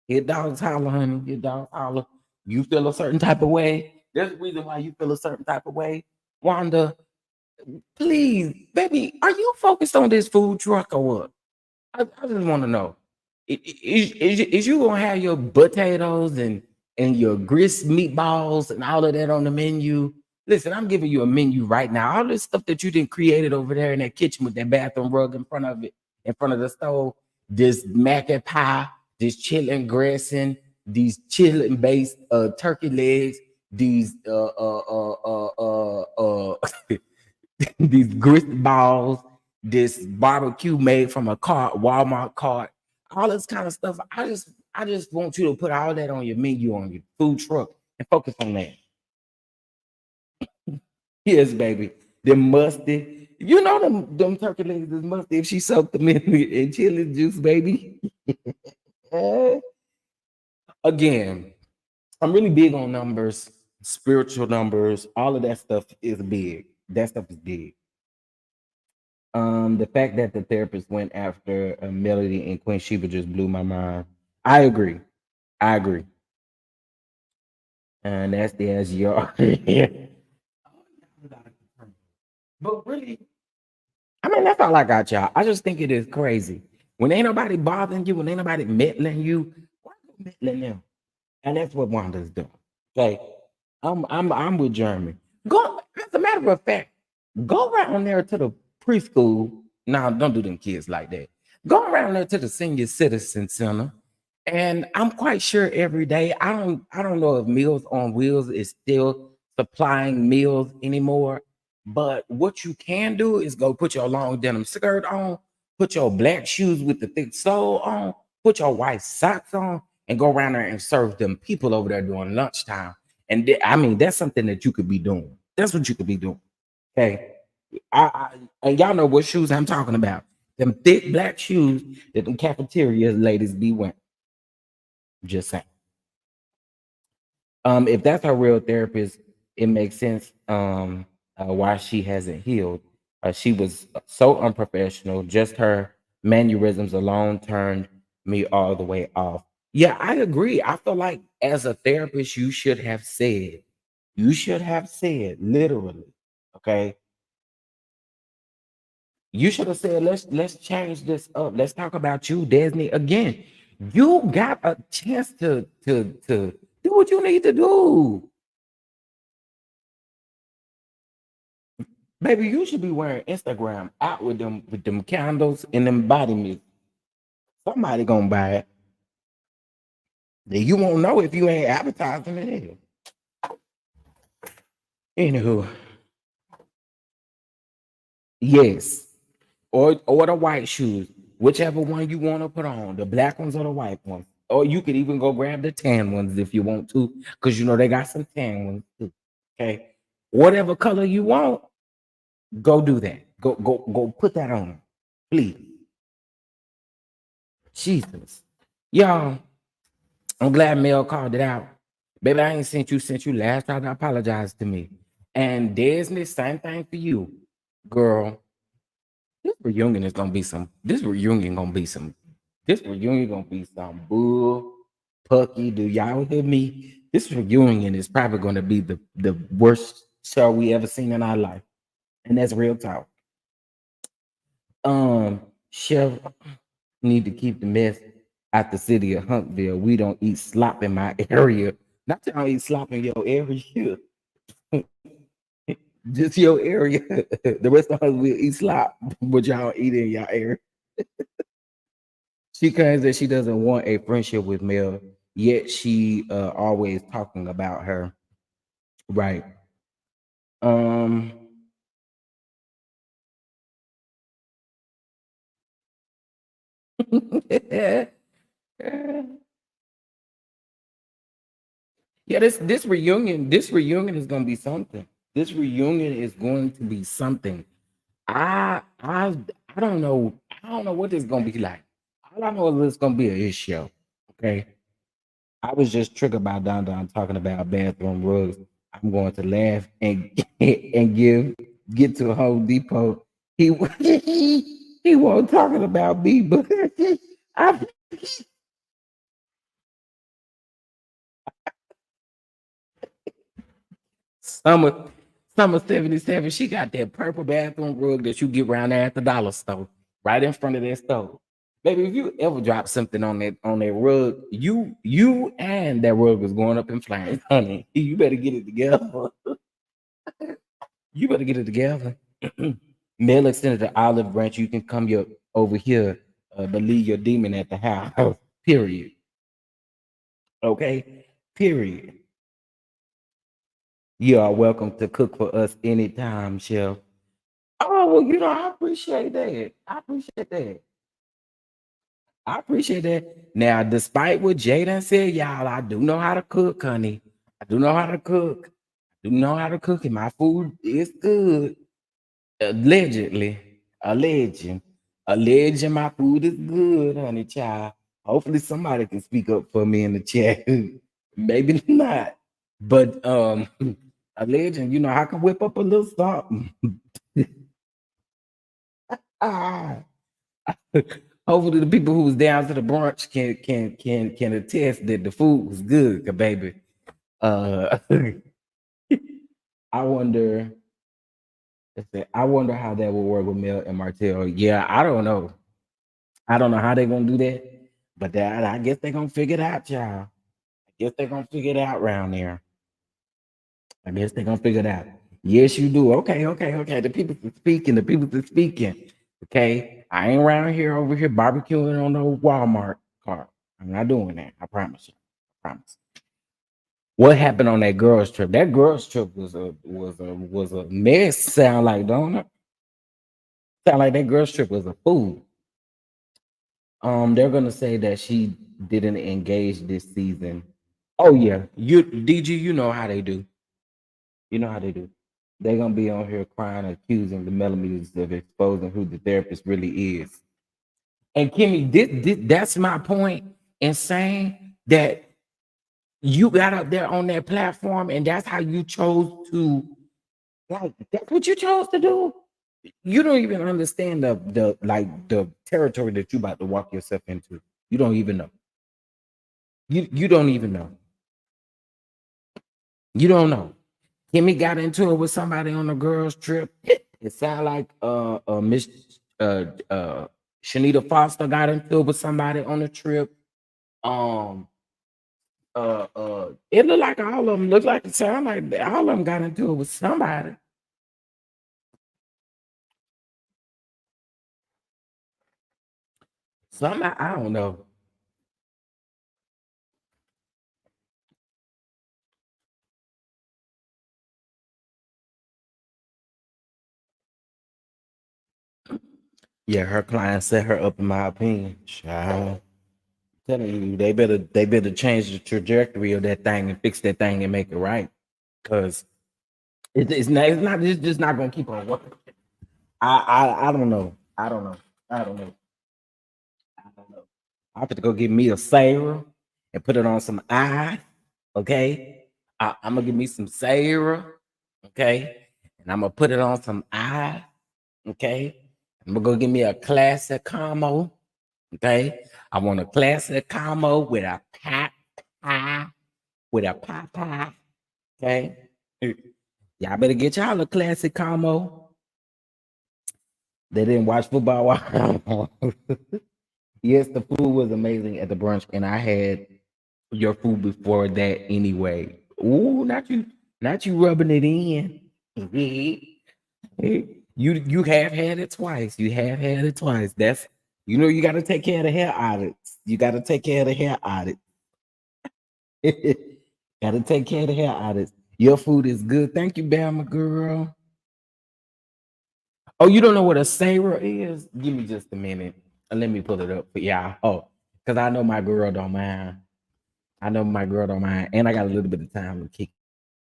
Hit dogs holler, honey. Hit dogs holler. You feel a certain type of way. There's a reason why you feel a certain type of way. Wanda, please, baby, are you focused on this food truck or what? I just want to know. Is you gonna have your potatoes and your grist meatballs and all of that on the menu? Listen, I'm giving you a menu right now. All this stuff that you didn't created over there in that kitchen with that bathroom rug in front of it, in front of the stove, this mac and pie, this chitlin dressing, these chitlin based turkey legs, these these grist balls, this barbecue made from a cart, Walmart cart, all this kind of stuff. I just want you to put all that on your menu on your food truck and focus on that. Yes, baby. Them musty. You know them turkey legs is musty if she soaked them in chili juice, baby. Eh. Again, I'm really big on numbers, spiritual numbers, all of that stuff is big. That stuff is big. The fact that the therapist went after Melody and Queen Sheba just blew my mind. I agree. I agree. And that's the as y'all. But really, I mean, that's all I got, y'all. I just think it is crazy. When ain't nobody bothering you, when ain't nobody meddling you, why you meddling them? And that's what Wanda's doing. Okay. I'm with Jeremy. Go, as a matter of fact, go around there to the preschool. Now, don't do them kids like that. Go around there to the senior citizen center. And I'm quite sure every day, I don't know if Meals on Wheels is still supplying meals anymore. But what you can do is go put your long denim skirt on, put your black shoes with the thick sole on, put your white socks on, and go around there and serve them people over there during lunchtime. And I mean, that's something that you could be doing. That's what you could be doing. Okay. And y'all know what shoes I'm talking about. Them thick black shoes that the cafeteria ladies be wearing. Just saying. If that's her real therapist, it makes sense why she hasn't healed. She was so unprofessional. Just her mannerisms alone turned me all the way off. Yeah, I agree. I feel like as a therapist, you should have said literally, okay. You should have said, let's change this up. Let's talk about you, Disney. Again, you got a chance to do what you need to do. Baby, you should be wearing Instagram out with them candles and them body mist. Somebody gonna buy it. Then you won't know if you ain't advertising it. Anywho, yes. Or the white shoes, whichever one you want to put on, the black ones or the white ones. Or you could even go grab the tan ones if you want to, because you know they got some tan ones too. Okay. Whatever color you want, go do that. Go put that on. Please. Jesus. Y'all, I'm glad Mel called it out. Baby, I ain't sent you since you last tried to apologize to me. And Disney, same thing for you. Girl, this reunion gonna be some bull pucky. Do y'all hear me? This reunion is probably gonna be the worst show we ever seen in our life. And that's real talk. Chef need to keep the mess out the city of Huntsville. We don't eat slop in my area. Not that I don't eat slop in your area. Just your area. The rest of us will eat slop, but y'all eat in your area. She claims that she doesn't want a friendship with Mel, yet she always talking about her. Right. Um. Yeah, this reunion is gonna be something. This reunion is going to be something. I I I don't know. I don't know what it's gonna be like. All I know is it's gonna be a hit show. Okay. I was just triggered by Don Don talking about bathroom rugs. I'm going to laugh and and give. get to Home Depot, he he wasn't talking about me, but I summer summer 77, she got that purple bathroom rug that you get around there at the dollar store, right in front of that stove. Baby, if you ever drop something on that rug, you and that rug is going up in flames, honey. You better get it together. You better get it together. Mail extended to Olive Branch. You can come over here, but leave your demon at the house. Period. Okay. Period. You are welcome to cook for us anytime, Chef. Oh, well, I appreciate that. I appreciate that. I appreciate that. Now, despite what Jaden said, y'all, I do know how to cook, honey. I do know how to cook. I do know how to cook, and my food is good. Allegedly, alleging my food is good, honey, child. Hopefully, somebody can speak up for me in the chat. Maybe not, but alleging, I can whip up a little something. Ah. Hopefully, the people who was down to the brunch can attest that the food was good, 'cause baby. Uh, I wonder. I wonder how that will work with Mel and Martell. Yeah, I don't know. I don't know how they're gonna do that, but that I guess they're gonna figure it out, y'all. I guess they're gonna figure it out around there. I guess they're gonna figure it out. Yes, you do. Okay, okay, okay. The people are speaking. The people are speaking. Okay, I ain't around here over here barbecuing on no Walmart car. I'm not doing that. I promise you. I promise. What happened on that girls trip? That girls trip was a mess. Sound like, don't it? Sound like that girls trip was a fool. They're gonna say that she didn't engage this season. Oh yeah, you DG, you know how they do. You know how they do. They're gonna be on here crying, accusing the Melodies of exposing who the therapist really is. And Kimmy, that's my point in saying that you got up there on that platform, and that's how you chose to, like, that's what you chose to do. You don't even understand the territory that you about to walk yourself into. You don't even know. You don't even know. You don't know. Kimmy got into it with somebody on a girls trip. It sounded like Miss Shanita Foster got into it with somebody on the trip. Um it looked like all of them it sound like all of them got into it with somebody. Somebody, I don't know. Yeah, her client set her up, in my opinion. Child. Telling you, they better change the trajectory of that thing and fix that thing and make it right. Cause it's just not gonna keep on working. I don't know. I don't know. I don't know. I don't know. I have to go get me a Sarah and put it on some eye. Okay. I'm gonna get me some Sarah. Okay. And I'm gonna put it on some eye. Okay. I'm gonna go get me a classic combo. Okay. I want a classic combo with a pot pie. With a pot pie. Okay. Y'all better get y'all a classic combo. They didn't watch football. Yes, the food was amazing at the brunch, and I had your food before that anyway. Ooh, not you rubbing it in. You have had it twice. You have had it twice. That's you got to take care of the hair audits. You got to take care of the hair audit. Got to take care of the hair audits. Your food is good. Thank you, Bama girl. Oh, you don't know what a Sarah is? Give me just a minute. Let me pull it up for y'all. Oh, because I know my girl don't mind. I know my girl don't mind. And I got a little bit of time to keep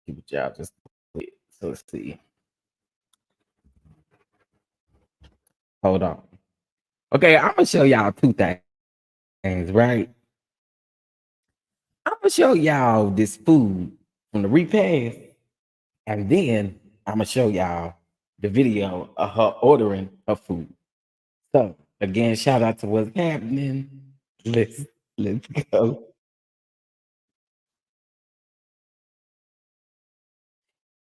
it y'all. Just so let's see. Hold on. Okay, I'm gonna show y'all two things, right? I'm gonna show y'all this food from the repast, and then I'm gonna show y'all the video of her ordering her food. So again, shout out to what's happening. Let's go.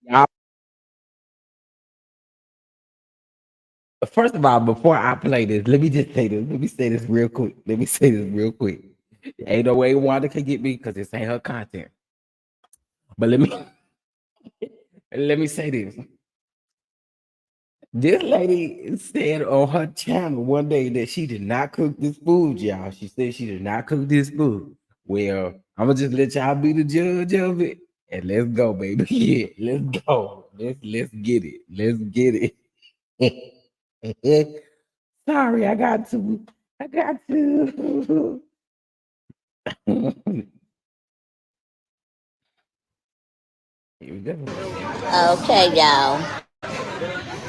Y'all, first of all, before I play this, let me just say this. Let me say this real quick. Let me say this real quick. Ain't no way Wanda can get me because this ain't her content. But let me say this. This lady said on her channel one day that she did not cook this food, y'all. She said she did not cook this food. Well, I'm gonna just let y'all be the judge of it, and let's go, baby. Yeah, let's go. Let's get it. Let's get it. Sorry, I got to. I got to. Here we go. Okay, y'all.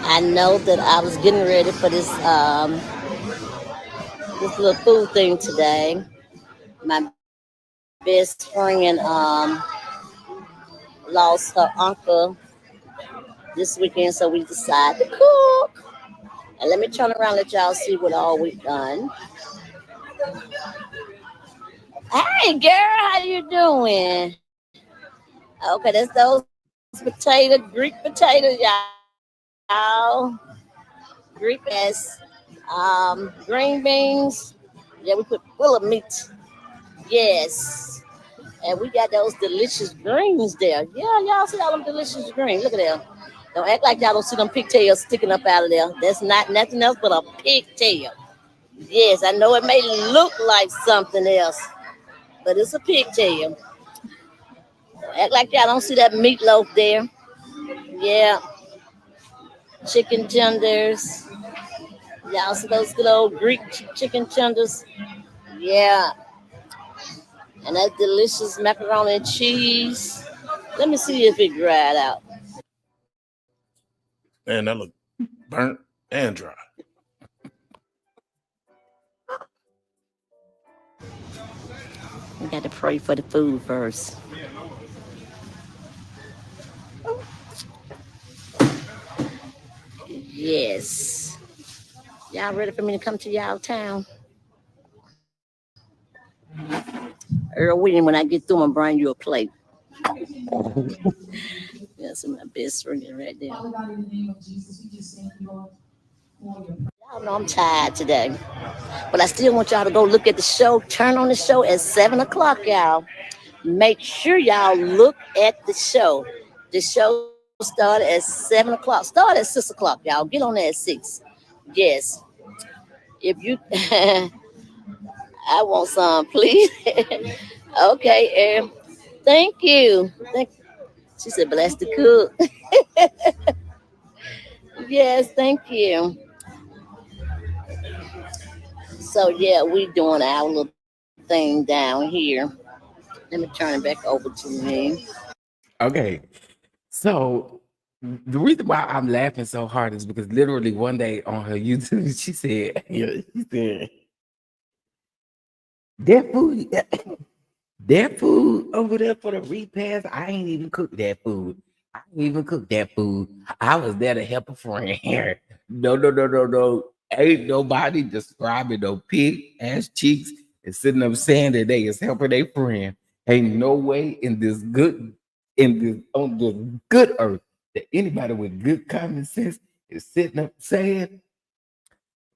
I know that I was getting ready for this little food thing today. My best friend lost her uncle this weekend, so we decided to cook. And let me turn around and let y'all see what all we've done. Hey, girl, how you doing? Okay, that's those Greek potatoes, y'all. Greek as green beans. Yeah, we put full of meat. Yes. And we got those delicious greens there. Yeah, y'all see all them delicious greens. Look at them. Don't act like y'all don't see them pigtails sticking up out of there. That's not nothing else but a pigtail. Yes, I know it may look like something else, but it's a pigtail. Don't act like y'all don't see that meatloaf there. Yeah, chicken tenders. Y'all see those good old Greek chicken tenders? Yeah, and that delicious macaroni and cheese. Let me see if it dried out. Man, that look burnt and dry. We got to pray for the food first. Yes. Y'all ready for me to come to y'all town? Earl William, when I get through, I'm gonna bring you a plate. That's my best friend right there. Y'all know I'm tired today. But I still want y'all to go look at the show. Turn on the show at 7 o'clock, y'all. Make sure y'all look at the show. The show started at 7 o'clock. Start at 6 o'clock, y'all. Get on there at 6. Yes. If you, I want some, please. Okay, thank you. She said, bless the cook. Yes, thank you. So, yeah, we doing our little thing down here. Let me turn it back over to me. Okay. So the reason why I'm laughing so hard is because literally one day on her YouTube, she said, she said, that food, that food over there for the repast, I ain't even cooked that food. I ain't even cooked that food. I was there to help a friend. No, no, no, no, no. Ain't nobody describing no pig ass cheeks and sitting up saying that they is helping their friend. Ain't no way in this on this good earth that anybody with good common sense is sitting up saying,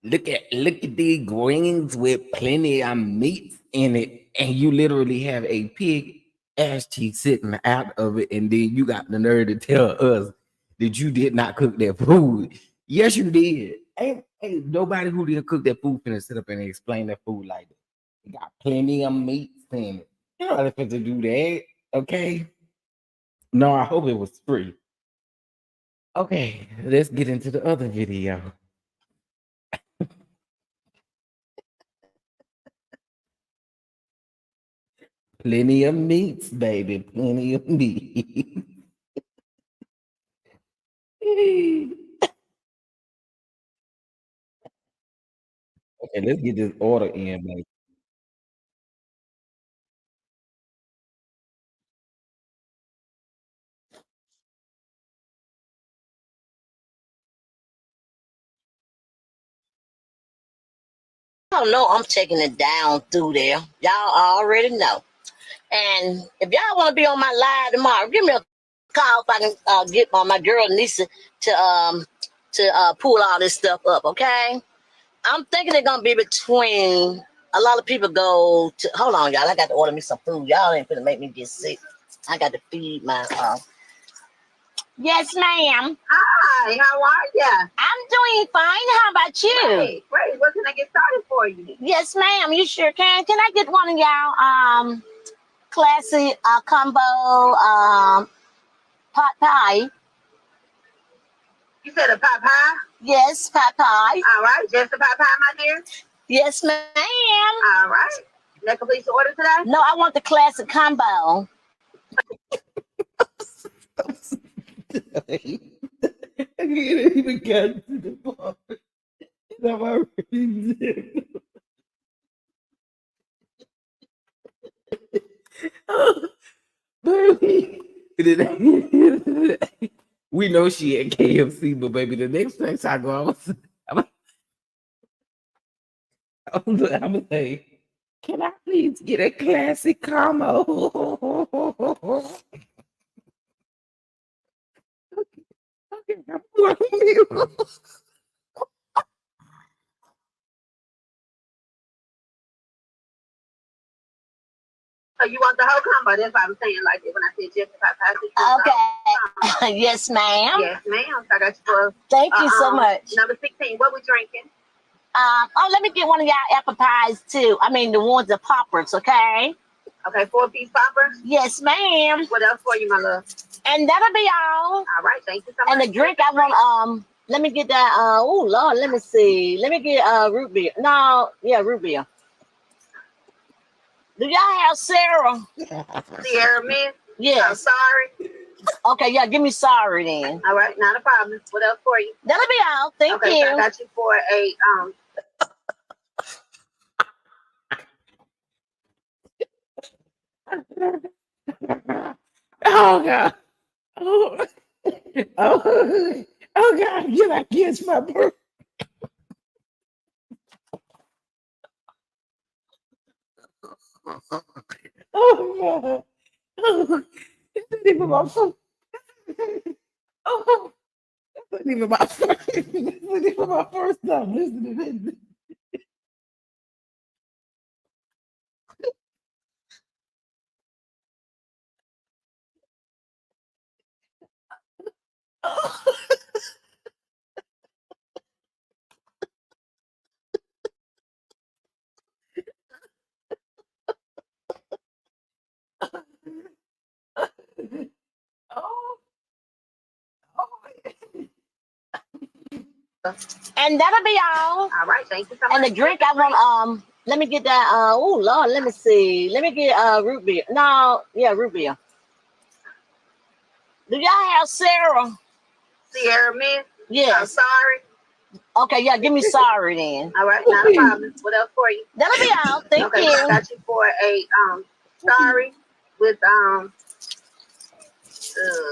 look at these greens with plenty of meat in it, and you literally have a pig ass cheek sitting out of it, and then you got the nerve to tell us that you did not cook that food. Yes, you did. Ain't nobody who didn't cook that food finna sit up and explain that food like that. It got plenty of meat in it. You know how to do that, okay? No, I hope it was free. Okay, let's get into the other video. Plenty of meats, baby. Plenty of meat. Okay, let's get this order in, baby. y'all know I'm taking it down through there. Y'all already know. And if y'all want to be on my live tomorrow, give me a call if I can get my girl Nisa to pull all this stuff up, okay? I'm thinking they're gonna be between a lot of people go to hold on, y'all. I got to order me some food. Y'all ain't gonna make me get sick. I got to feed my Yes, ma'am. Hi, how are ya? I'm doing fine. How about you? Great. What can I get started for you? Yes, ma'am. You sure can. Can I get one of y'all classy combo pot pie? You said a pot pie? Yes, pot pie. All right, just a pot pie, my dear? Yes, ma'am. All right. That completes the order today? No, I want the classic combo. I can't even get to the part. I've already said. Baby. We know she at KFC, but baby, the next place I go, I'm gonna say, can I please get a classic combo? Okay, I'm going mute. So you want the whole combo? That's what I'm saying, like when I said just the pot pie. Okay. Yes, ma'am. Yes, ma'am. So I got you for Thank you so much. number 16. What we drinking? Let me get one of y'all apple pies too. I mean the ones that poppers, okay? Okay, 4-piece popper. Yes, ma'am. What else for you, my love? And that'll be all. All right, thank you so much. And the drink I want, let me get that, oh Lord, let me see. Let me get root beer. No, yeah, root beer. Do y'all have Sarah? Sierra Mint. I'm Yes. sorry. Okay, yeah, give me sorry then. All right, not a problem. What else for you? That'll be all. Thank Okay, you. so I got you for a Oh God. Oh, oh, oh God, you're like against my birth. Oh God. Oh, it's not even my fault. Oh, it's not even my first. It's not even my first time listening to this. Oh, And that'll be all. all right, thank you so much. And the drink I want, let me get that, oh Lord, let me see. Let me get root beer. No, yeah, root beer. Do y'all have Sarah? Sierra Mint. I'm Yes. sorry. Okay, yeah, give me sorry then. All right, not a problem. What else for you? That'll be all. Thank Okay, so I you. got you for a sorry with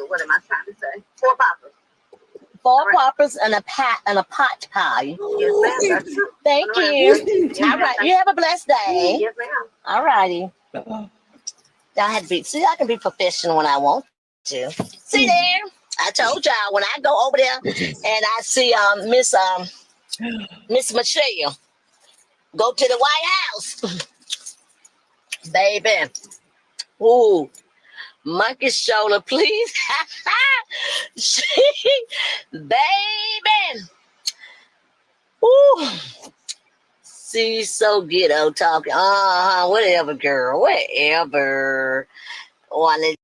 what am I trying to say? 4 poppers. 4 right. poppers and a pot pie. Yes, ma'am. That's true. Thank All right. you. Yes, All ma'am. right, you have a blessed day. Yes, ma'am. All righty. I had to be. See, I can be professional when I want to. See there, I told y'all when I go over there and I see Miss Michelle go to the White House, baby. Ooh, monkey shoulder, please. Baby. Ooh. She's so ghetto talking. Whatever, girl. Whatever. Wanted.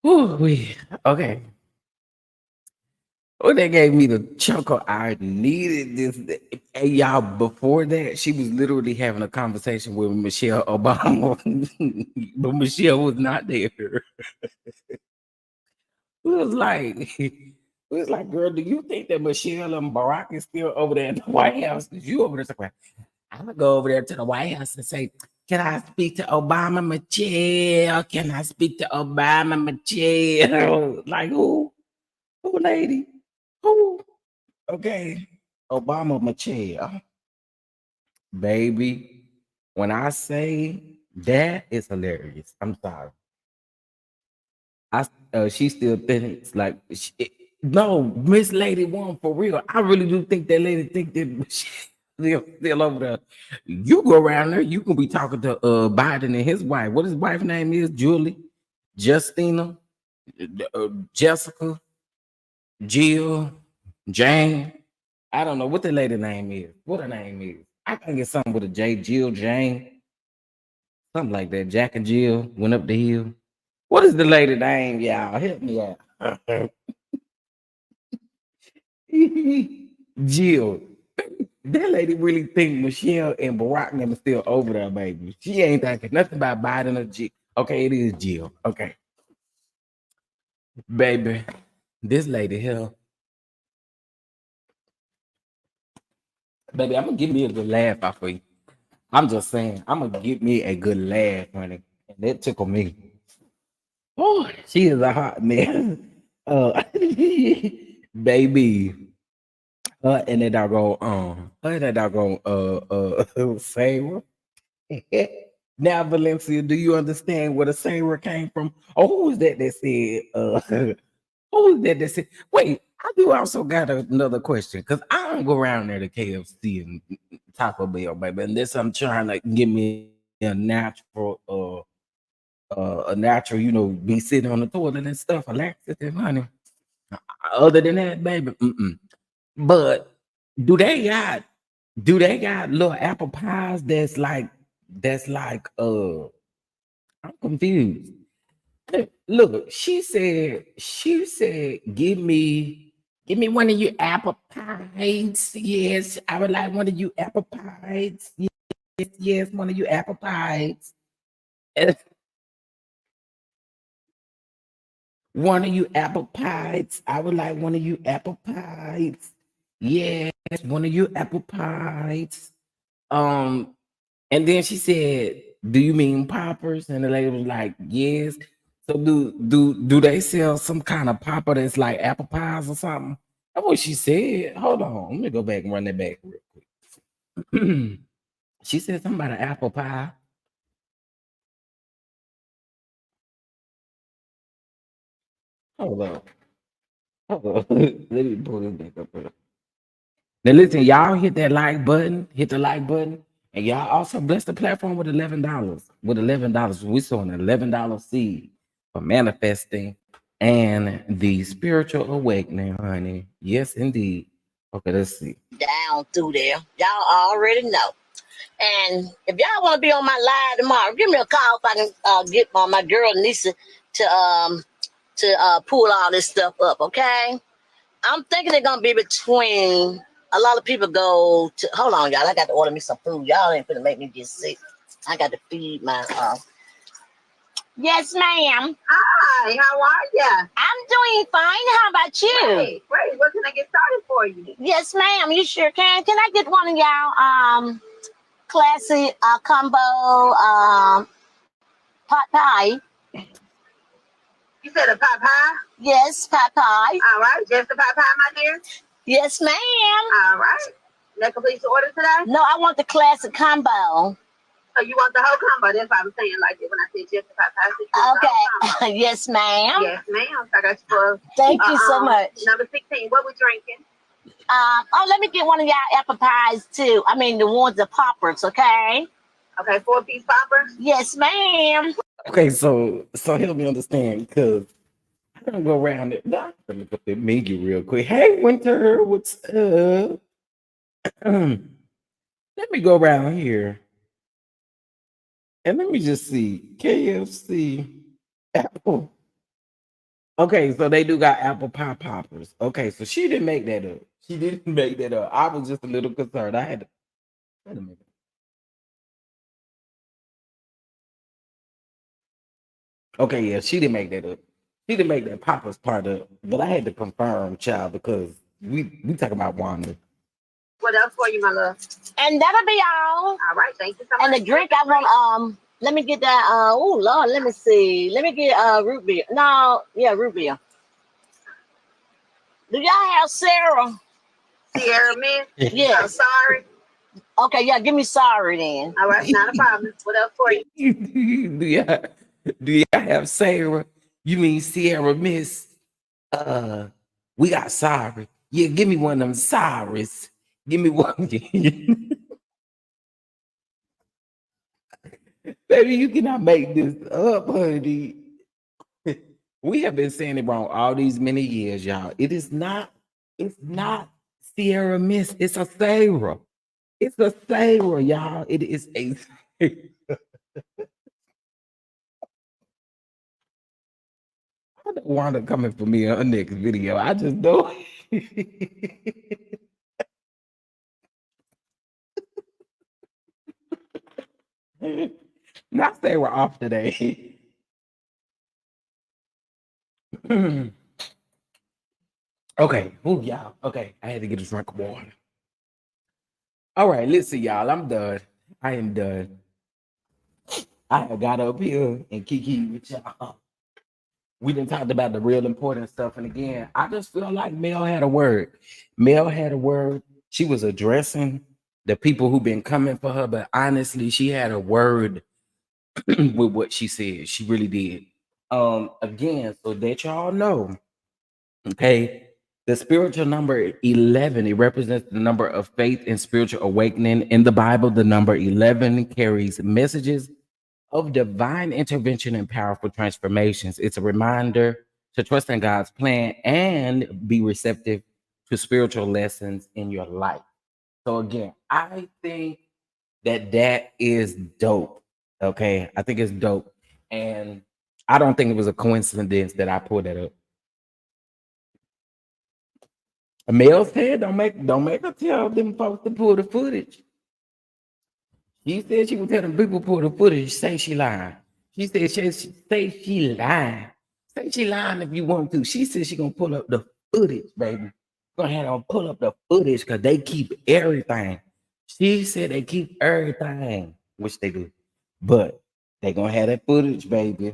Okay. Oh, they gave me the chuckle. I needed this. Hey, y'all, before that, she was literally having a conversation with Michelle Obama, but Michelle was not there. We was like, girl, do you think that Michelle and Barack is still over there at the White House? Because you over there talking, I'm gonna go over there to the White House and say, can I speak to Obama, Michelle? Can I speak to Obama, Michelle? Like who? Who, lady? Who? Okay. Obama Michelle. Baby, when I say that is hilarious, I'm sorry. She still thinks like no, Miss Lady One for real. I really do think that lady think that she still over there. You go around there, you can be talking to Biden and his wife. What his wife's name is? Julie, Justina, Jessica, Jill, Jane. I don't know what the lady name is. What her name is? I can get something with a J, Jill, Jane, something like that. Jack and Jill went up the hill. What is the lady name, y'all? Help me out. Jill. That lady really think Michelle and Barack never still over there, baby. She ain't thinking nothing about Biden or Jill. Okay, it is Jill. Okay. Baby, this lady here. Baby, I'm gonna give me a good laugh off of you. I'm just saying, I'm gonna give me a good laugh, honey. And that tickled me. Oh, she is a hot mess. Baby. And that doggone Sarah. Now, Valencia, do you understand where the Sarah came from? Oh, who was that said who was that said wait, I do also got another question because I don't go around there to KFC and Taco Bell, baby, unless I'm trying to give me a natural, be sitting on the toilet and stuff, laxative, honey. Other than that, baby, But do they got little apple pies that's like I'm confused. Look, she said, give me one of your apple pies. Yes, I would like one of you apple pies. Yes, one of you apple pies. Eh, One of you apple pies. I would like one of you apple pies. Yes, one of you apple pies. Um, and then she said, "Do you mean poppers?" And the lady was like, "Yes." So do they sell some kind of popper that's like apple pies or something? That's what she said. Hold on, let me go back and run that back real quick. She said something about an apple pie. Hold on, hold on. Let me pull this back up here. Now listen, y'all hit that like button, hit the like button, and y'all also bless the platform with $11. With $11, we saw an $11 seed for manifesting and the spiritual awakening, honey. Yes, indeed. Okay, let's see. Down through there. Y'all already know. And if y'all want to be on my live tomorrow, give me a call if I can get my girl Nisa to pull all this stuff up, okay? I'm thinking they're gonna be between a lot of people go to hold on, y'all. I got to order me some food. Y'all ain't gonna make me get sick. I got to feed my Yes, ma'am. Hi, how are ya? I'm doing fine. How about you? Great. What can I get started for you? Yes, ma'am. You sure can. Can I get one of y'all classic combo pot pie? You said a pot pie? Yes, pot pie. All right, just a pot pie, my dear? Yes, ma'am. All right. That completes the order today? No, I want the classic combo. So you want the whole combo? That's why I was saying like that when I said just the pot pie. So you want the whole combo. Okay. Yes, ma'am. Yes, ma'am. So I got you for Thank you so much. number 16. What we drinking? Let me get one of y'all apple pies too. I mean the ones the poppers, okay? Okay, 4-piece popper. Yes, ma'am. Okay, so help me understand because I'm gonna go around it. Let me look up that menu real quick. Hey, Winter, what's up? Let me go around here and let me just see KFC Apple. Okay, so they do got apple pie poppers. Okay, so she didn't make that up. She didn't make that up. I was just a little concerned. I had to wait a minute. Okay, yeah, she didn't make that up. She didn't make that poppers part up, but I had to confirm, child, because we talking about Wanda. What else for you, my love? And that'll be all. All right, thank you so much. And the drink I want, let me get that, oh Lord, let me see. Let me get root beer. No, yeah, root beer. Do y'all have Sarah? Sierra Miss. I'm Yeah. sorry. Okay, yeah, give me sorry then. All right, not a problem. What up for you? Do y'all have Sarah? You mean Sierra Miss? We got sorry. Yeah, give me one of them sorries. Give me one. Baby, you cannot make this up, honey. We have been saying it wrong all these many years, y'all. It's not Sierra Miss, it's a Sarah. It's a Sarah, y'all. It is a I know Wanda coming for me on her next video. I just know. Not say we're off today. Okay. Oh, y'all. Okay. I had to get a drink of water. All right. Listen, y'all. I'm done. I am done. I have got up here and kiki with y'all. We done talked about the real important stuff. And again, I just feel like Mel had a word. Mel had a word. She was addressing the people who've been coming for her, but honestly, she had a word with what she said. She really did. Again, so that y'all know, okay, the spiritual number 11, it represents the number of faith and spiritual awakening. In the Bible, the number 11 carries messages of divine intervention and powerful transformations. It's a reminder to trust in God's plan and be receptive to spiritual lessons in your life. So again, I think that is dope. Okay, I think it's dope, and I don't think it was a coincidence that I pulled that up. Mel said, "Don't make her tell them folks to pull the footage." She said she would tell them people pull the footage. Say she lying. She said say she lying. Say she lying if you want to. She said she gonna pull up the footage, baby. Gonna have them pull up the footage because they keep everything. She said they keep everything, which they do, but they gonna have that footage, baby.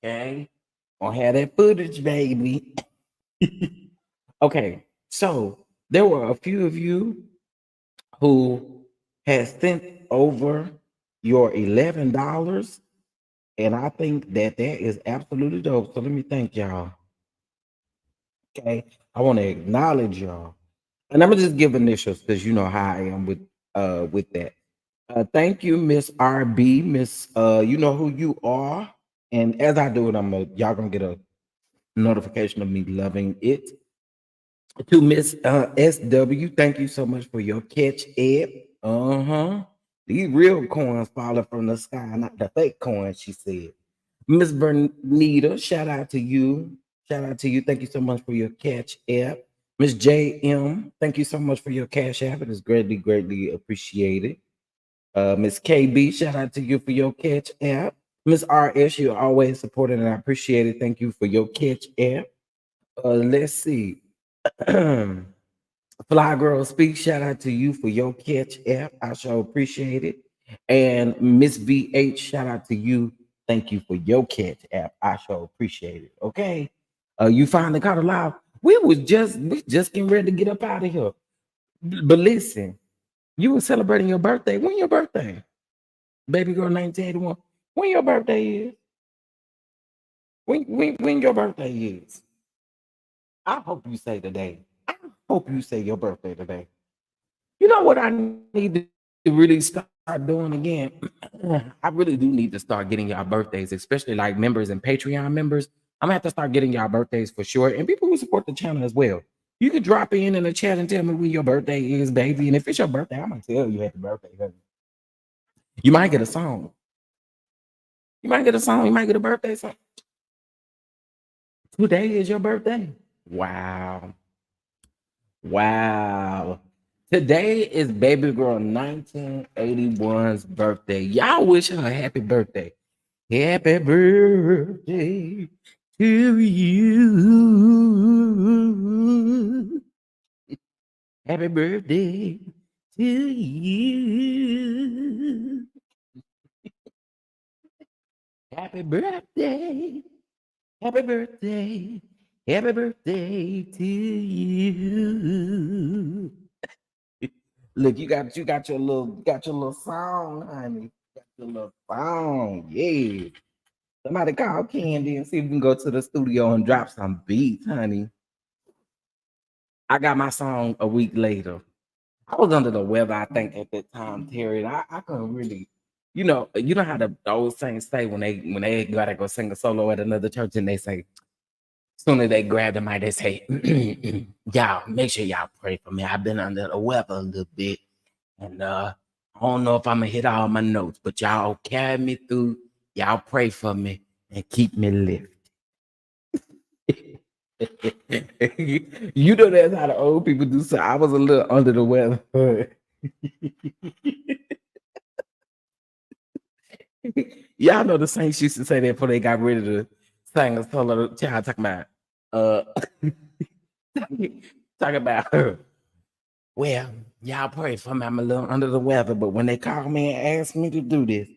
Okay, gonna have that footage, baby. Okay, so there were a few of you who has sent over your $11, and I think that is absolutely dope. So let me thank y'all. Okay, I want to acknowledge y'all, and I'm gonna just give initials because you know how I am with that. Thank you, Miss RB, Miss. You know who you are, and as I do it, y'all gonna get a notification of me loving it. To Miss SW, thank you so much for your catch, Ed. Uh-huh. These real coins falling from the sky, not the fake coins, she said. Miss Bernita, shout out to you. Shout out to you. Thank you so much for your catch app. Miss JM, thank you so much for your cash app. It is greatly, greatly appreciated. Miss KB, shout out to you for your catch app. Miss RS, you're always supported and I appreciate it. Thank you for your catch app. Let's see. Fly Girl Speak, shout out to you for your catch app. I sure appreciate it. And Miss VH, shout out to you. Thank you for your catch app. I sure appreciate it. Okay. You finally caught a live. We just getting ready to get up out of here. But listen, you were celebrating your birthday. When your birthday? Baby girl 1981. When your birthday is? When your birthday is? I hope you say today. I hope you say your birthday today. You know what I need to really start doing again? I really do need to start getting y'all birthdays, especially like members and Patreon members. I'm gonna have to start getting y'all birthdays for sure, and people who support the channel as well. You can drop in the chat and tell me when your birthday is, baby. And if it's your birthday, I'm gonna tell you happy birthday. Honey. You might get a song. You might get a song. You might get a birthday song. Today is your birthday. Wow. Wow. Today is baby girl 1981's birthday. Y'all wish her a happy birthday. Happy birthday to you. Happy birthday to you. Happy birthday. Happy birthday. Happy birthday to you. Look, you got your little song, honey. Got your little song, yeah. Somebody call Candy and see if we can go to the studio and drop some beats, honey. I got my song a week later. I was under the weather, I think, at that time, Terry. And I couldn't really, you know how the old saints say when they gotta go sing a solo at another church and they say, soon as they grab the mic, they say, y'all, make sure y'all pray for me. I've been under the weather a little bit. And I don't know if I'm gonna hit all my notes, but y'all carry me through. Y'all pray for me and keep me lifted. You know that's how the old people do. So I was a little under the weather. Y'all know the saints used to say that before they got ready to sing a solo. Child talking about uh talking about well, y'all pray for me. I'm a little under the weather, but when they called me and asked me to do this,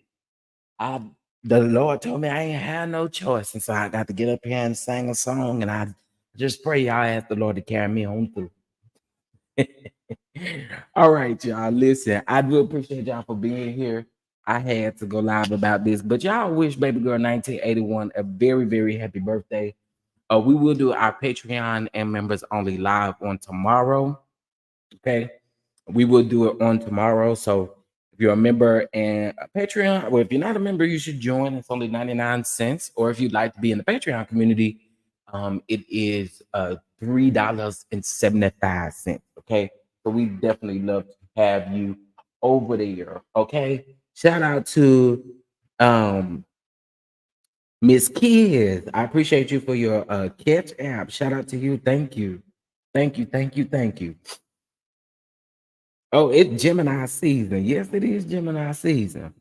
the Lord told me I ain't had no choice. And so I got to get up here and sing a song. And I just pray y'all ask the Lord to carry me on through. All right, y'all. Listen, I do appreciate y'all for being here. I had to go live about this, but y'all wish baby girl 1981 a very, very happy birthday. We will do our Patreon and members only live on tomorrow. Okay. We will do it on tomorrow. So if you're a member and a Patreon, well, if you're not a member, you should join. It's only 99 cents. Or if you'd like to be in the Patreon community, it is $3.75. Okay. So we definitely love to have you over there. Okay. Shout out to Miss Kids. I appreciate you for your catch app. Shout out to you. Thank you. Thank you. Thank you. Thank you. Oh, it's Gemini season. Yes, it is Gemini season.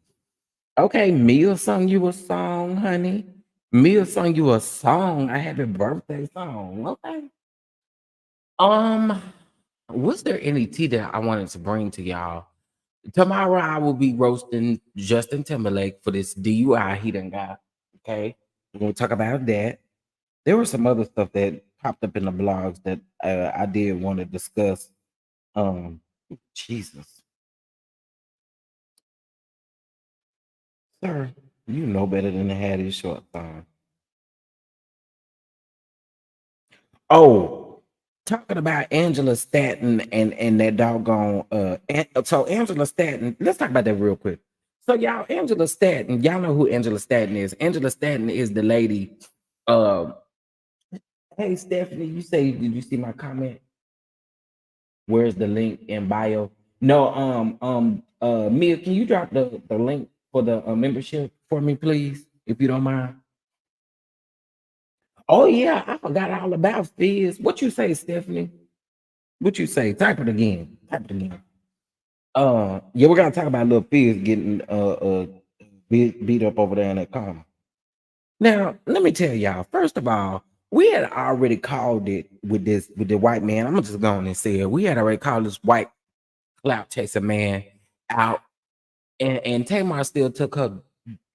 Okay, Mia sung you a song, honey. Mia sung you a song, a happy birthday song. Okay. Um, was there any tea that I wanted to bring to y'all? Tomorrow I will be roasting Justin Timberlake for this DUI he done got. Okay. We're gonna talk about that. There was some other stuff that popped up in the blogs that I did want to discuss. Um, Jesus. Sir, you know better than to have these short on. Oh, talking about Angela Stanton and that doggone so Angela Stanton, let's talk about that real quick. So y'all, Angela Stanton, y'all know who Angela Stanton is. Angela Stanton is the lady. Uh, hey Stephanie, you say, did you see my comment? Where's the link in bio? No, Mia, can you drop the link for the membership for me, please, if you don't mind? Oh yeah, I forgot all about Fizz. What you say, Stephanie? What you say? Type it again. Type it again. Yeah, we're gonna talk about little Fizz getting beat up over there in that car. Now, let me tell y'all. First of all, we had already called it with the white man. I'm just going and say it. We had already called this white clout chaser man out, and Tamar still took her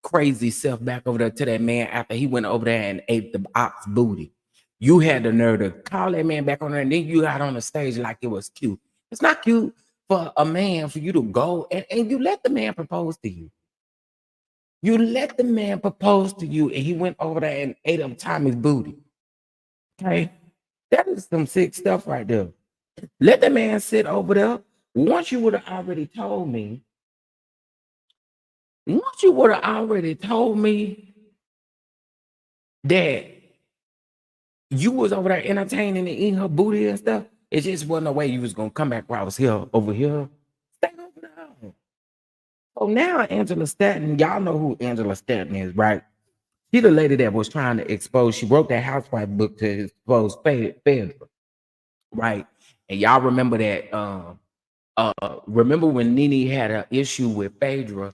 crazy self back over there to that man after he went over there and ate the ox booty. You had the nerve to call that man back on there, and then you got on the stage like it was cute. It's not cute for a man for you to go and you let the man propose to you. You let the man propose to you, and he went over there and ate up Tommy's booty. Okay, that is some sick stuff right there. Let the man sit over there. Once you would have already told me, once you would have already told me that you was over there entertaining and eating her booty and stuff, it just wasn't a way you was gonna come back while I was here over here. Stay over there. So now Angela Stanton, y'all know who Angela Stanton is, right? She the lady that was trying to expose. She wrote that housewife book to expose Phaedra, right? And y'all remember that? Remember when Nene had an issue with Phaedra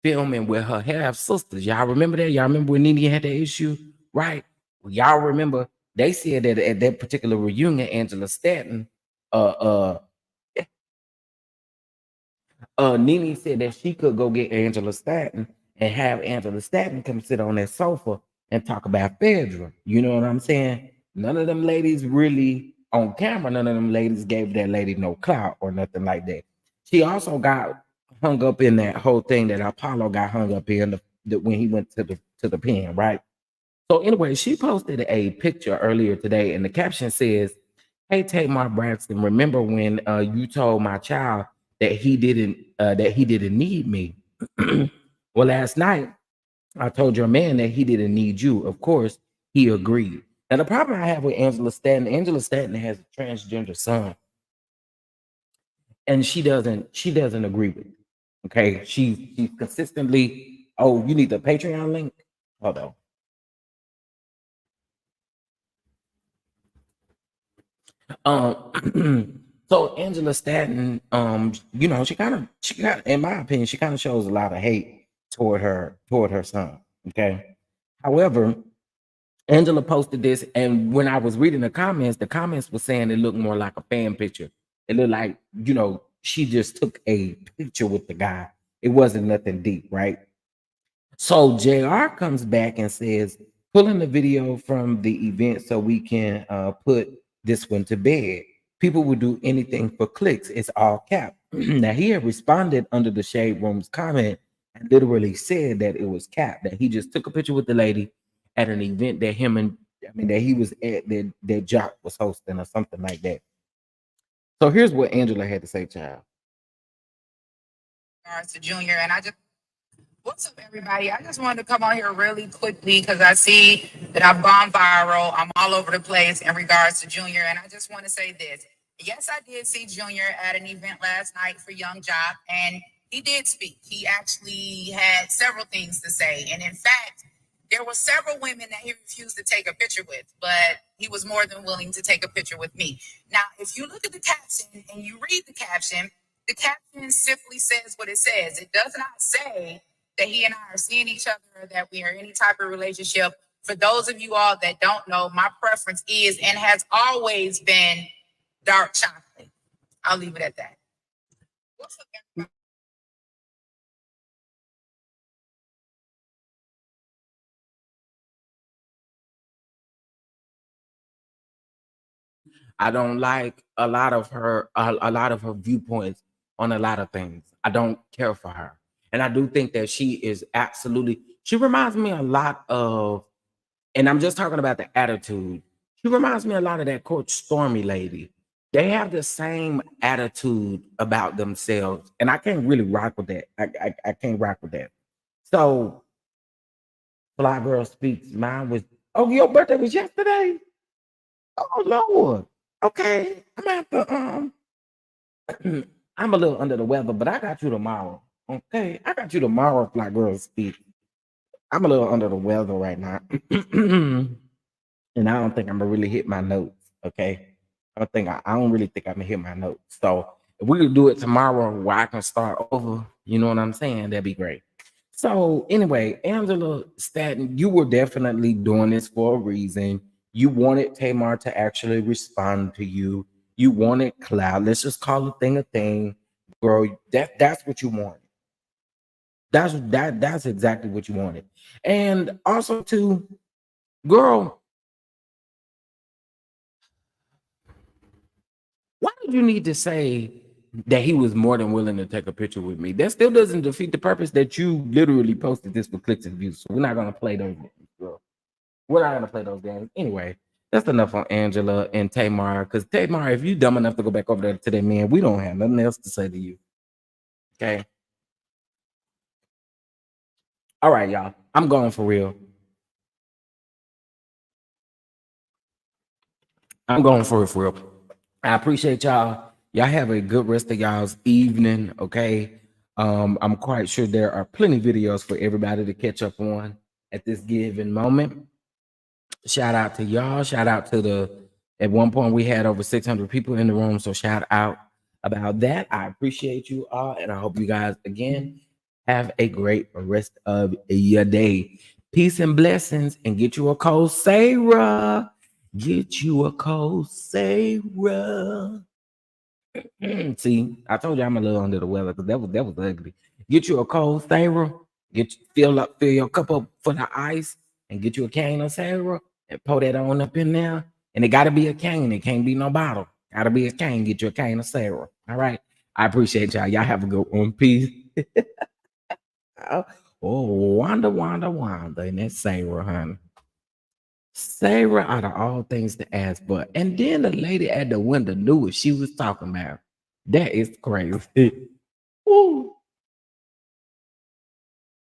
filming with her half sisters? Y'all remember that? Y'all remember when Nene had that issue, right? Well, y'all remember they said that at that particular reunion, Angela Stanton, Nene said that she could go get Angela Stanton and have Angela Stanton come sit on that sofa and talk about Phaedra. You know what I'm saying? None of them ladies really on camera, none of them ladies gave that lady no clout or nothing like that. She also got hung up in that whole thing that Apollo got hung up in when he went to the pen, right? So anyway, she posted a picture earlier today, and the caption says, "Hey Tamar Braxton, remember when you told my child that he didn't need me? Well, last night I told your man that he didn't need you. Of course, he agreed." Now the problem I have with Angela Stanton has a transgender son, and she doesn't agree with it. Okay, she's consistently. Oh, you need the Patreon link? Hold on. So Angela Stanton, she kind of, in my opinion, she kind of shows a lot of hate toward her son. Okay. However, Angela posted this, and when I was reading the comments were saying it looked more like a fan picture. It looked like, she just took a picture with the guy. It wasn't nothing deep, right? So JR comes back and says, pulling the video from the event so we can put this one to bed. People will do anything for clicks. It's all cap. Now he had responded under the Shade Room's comment and literally said that it was cap, that he just took a picture with the lady at an event that that he was at, that Jock was hosting or something like that. So here's what Angela had to say, child. To Junior, and what's up, everybody? I just wanted to come on here really quickly because I see that I've gone viral. I'm all over the place in regards to Junior, and I just want to say this. Yes, I did see Junior at an event last night for Young Jock, and he did speak. He actually had several things to say, and in fact, there were several women that he refused to take a picture with, but he was more than willing to take a picture with me. Now, if you look at the caption and you read the caption simply says what it says. It does not say that he and I are seeing each other, that we are any type of relationship. For those of you all that don't know, my preference is and has always been dark chocolate. I'll leave it at that. What's up, everybody? I don't like a lot of her viewpoints on a lot of things. I don't care for her. And I do think that she reminds me a lot of, and I'm just talking about the attitude. She reminds me a lot of that Coach Stormy lady. They have the same attitude about themselves, and I can't really rock with that. I can't rock with that. So, Fly Girl Speaks. Mine was, oh, your birthday was yesterday? Oh, Lord. Okay. I'm a little under the weather, but I got you tomorrow. Okay. I got you tomorrow, Fly Girl Speak. I'm a little under the weather right now. And I don't think I'm gonna really hit my notes. Okay. I don't really think I'm gonna hit my notes. So if we could do it tomorrow where I can start over, you know what I'm saying? That'd be great. So anyway, Angela Stanton, you were definitely doing this for a reason. You wanted Tamar to actually respond to you. You wanted cloud. Let's just call a thing, girl. That's what you wanted. That's exactly what you wanted. And also too, girl, why did you need to say that he was more than willing to take a picture with me? That still doesn't defeat the purpose that you literally posted this for clicks and views. So we're not gonna play those games, girl. We're not gonna play those games. Anyway, that's enough on Angela and Tamar. Because Tamar, if you dumb enough to go back over there to that man, we don't have nothing else to say to you. Okay. All right, y'all. I'm going for real. I'm going for it for real. I appreciate y'all. Y'all have a good rest of y'all's evening. Okay. I'm quite sure there are plenty of videos for everybody to catch up on at this given moment. Shout out to y'all. Shout out to at one point we had over 600 people in the room. So shout out about that. I appreciate you all. And I hope you guys again have a great rest of your day. Peace and blessings, and get you a cold Sarah. Get you a cold Sarah. See, I told you I'm a little under the weather because that was ugly. Get you a cold Sarah. Fill your cup up full of ice and get you a can of Sarah and pour that on up in there And it got to be a cane. It can't be no bottle. Got to be a cane. Get you a cane of Sarah. All right. I appreciate y'all. Y'all have a good one. Peace. Oh, Wanda. And that's Sarah, honey. Sarah out of all things to ask but. And then the lady at the window knew what she was talking about. That is crazy. Ooh.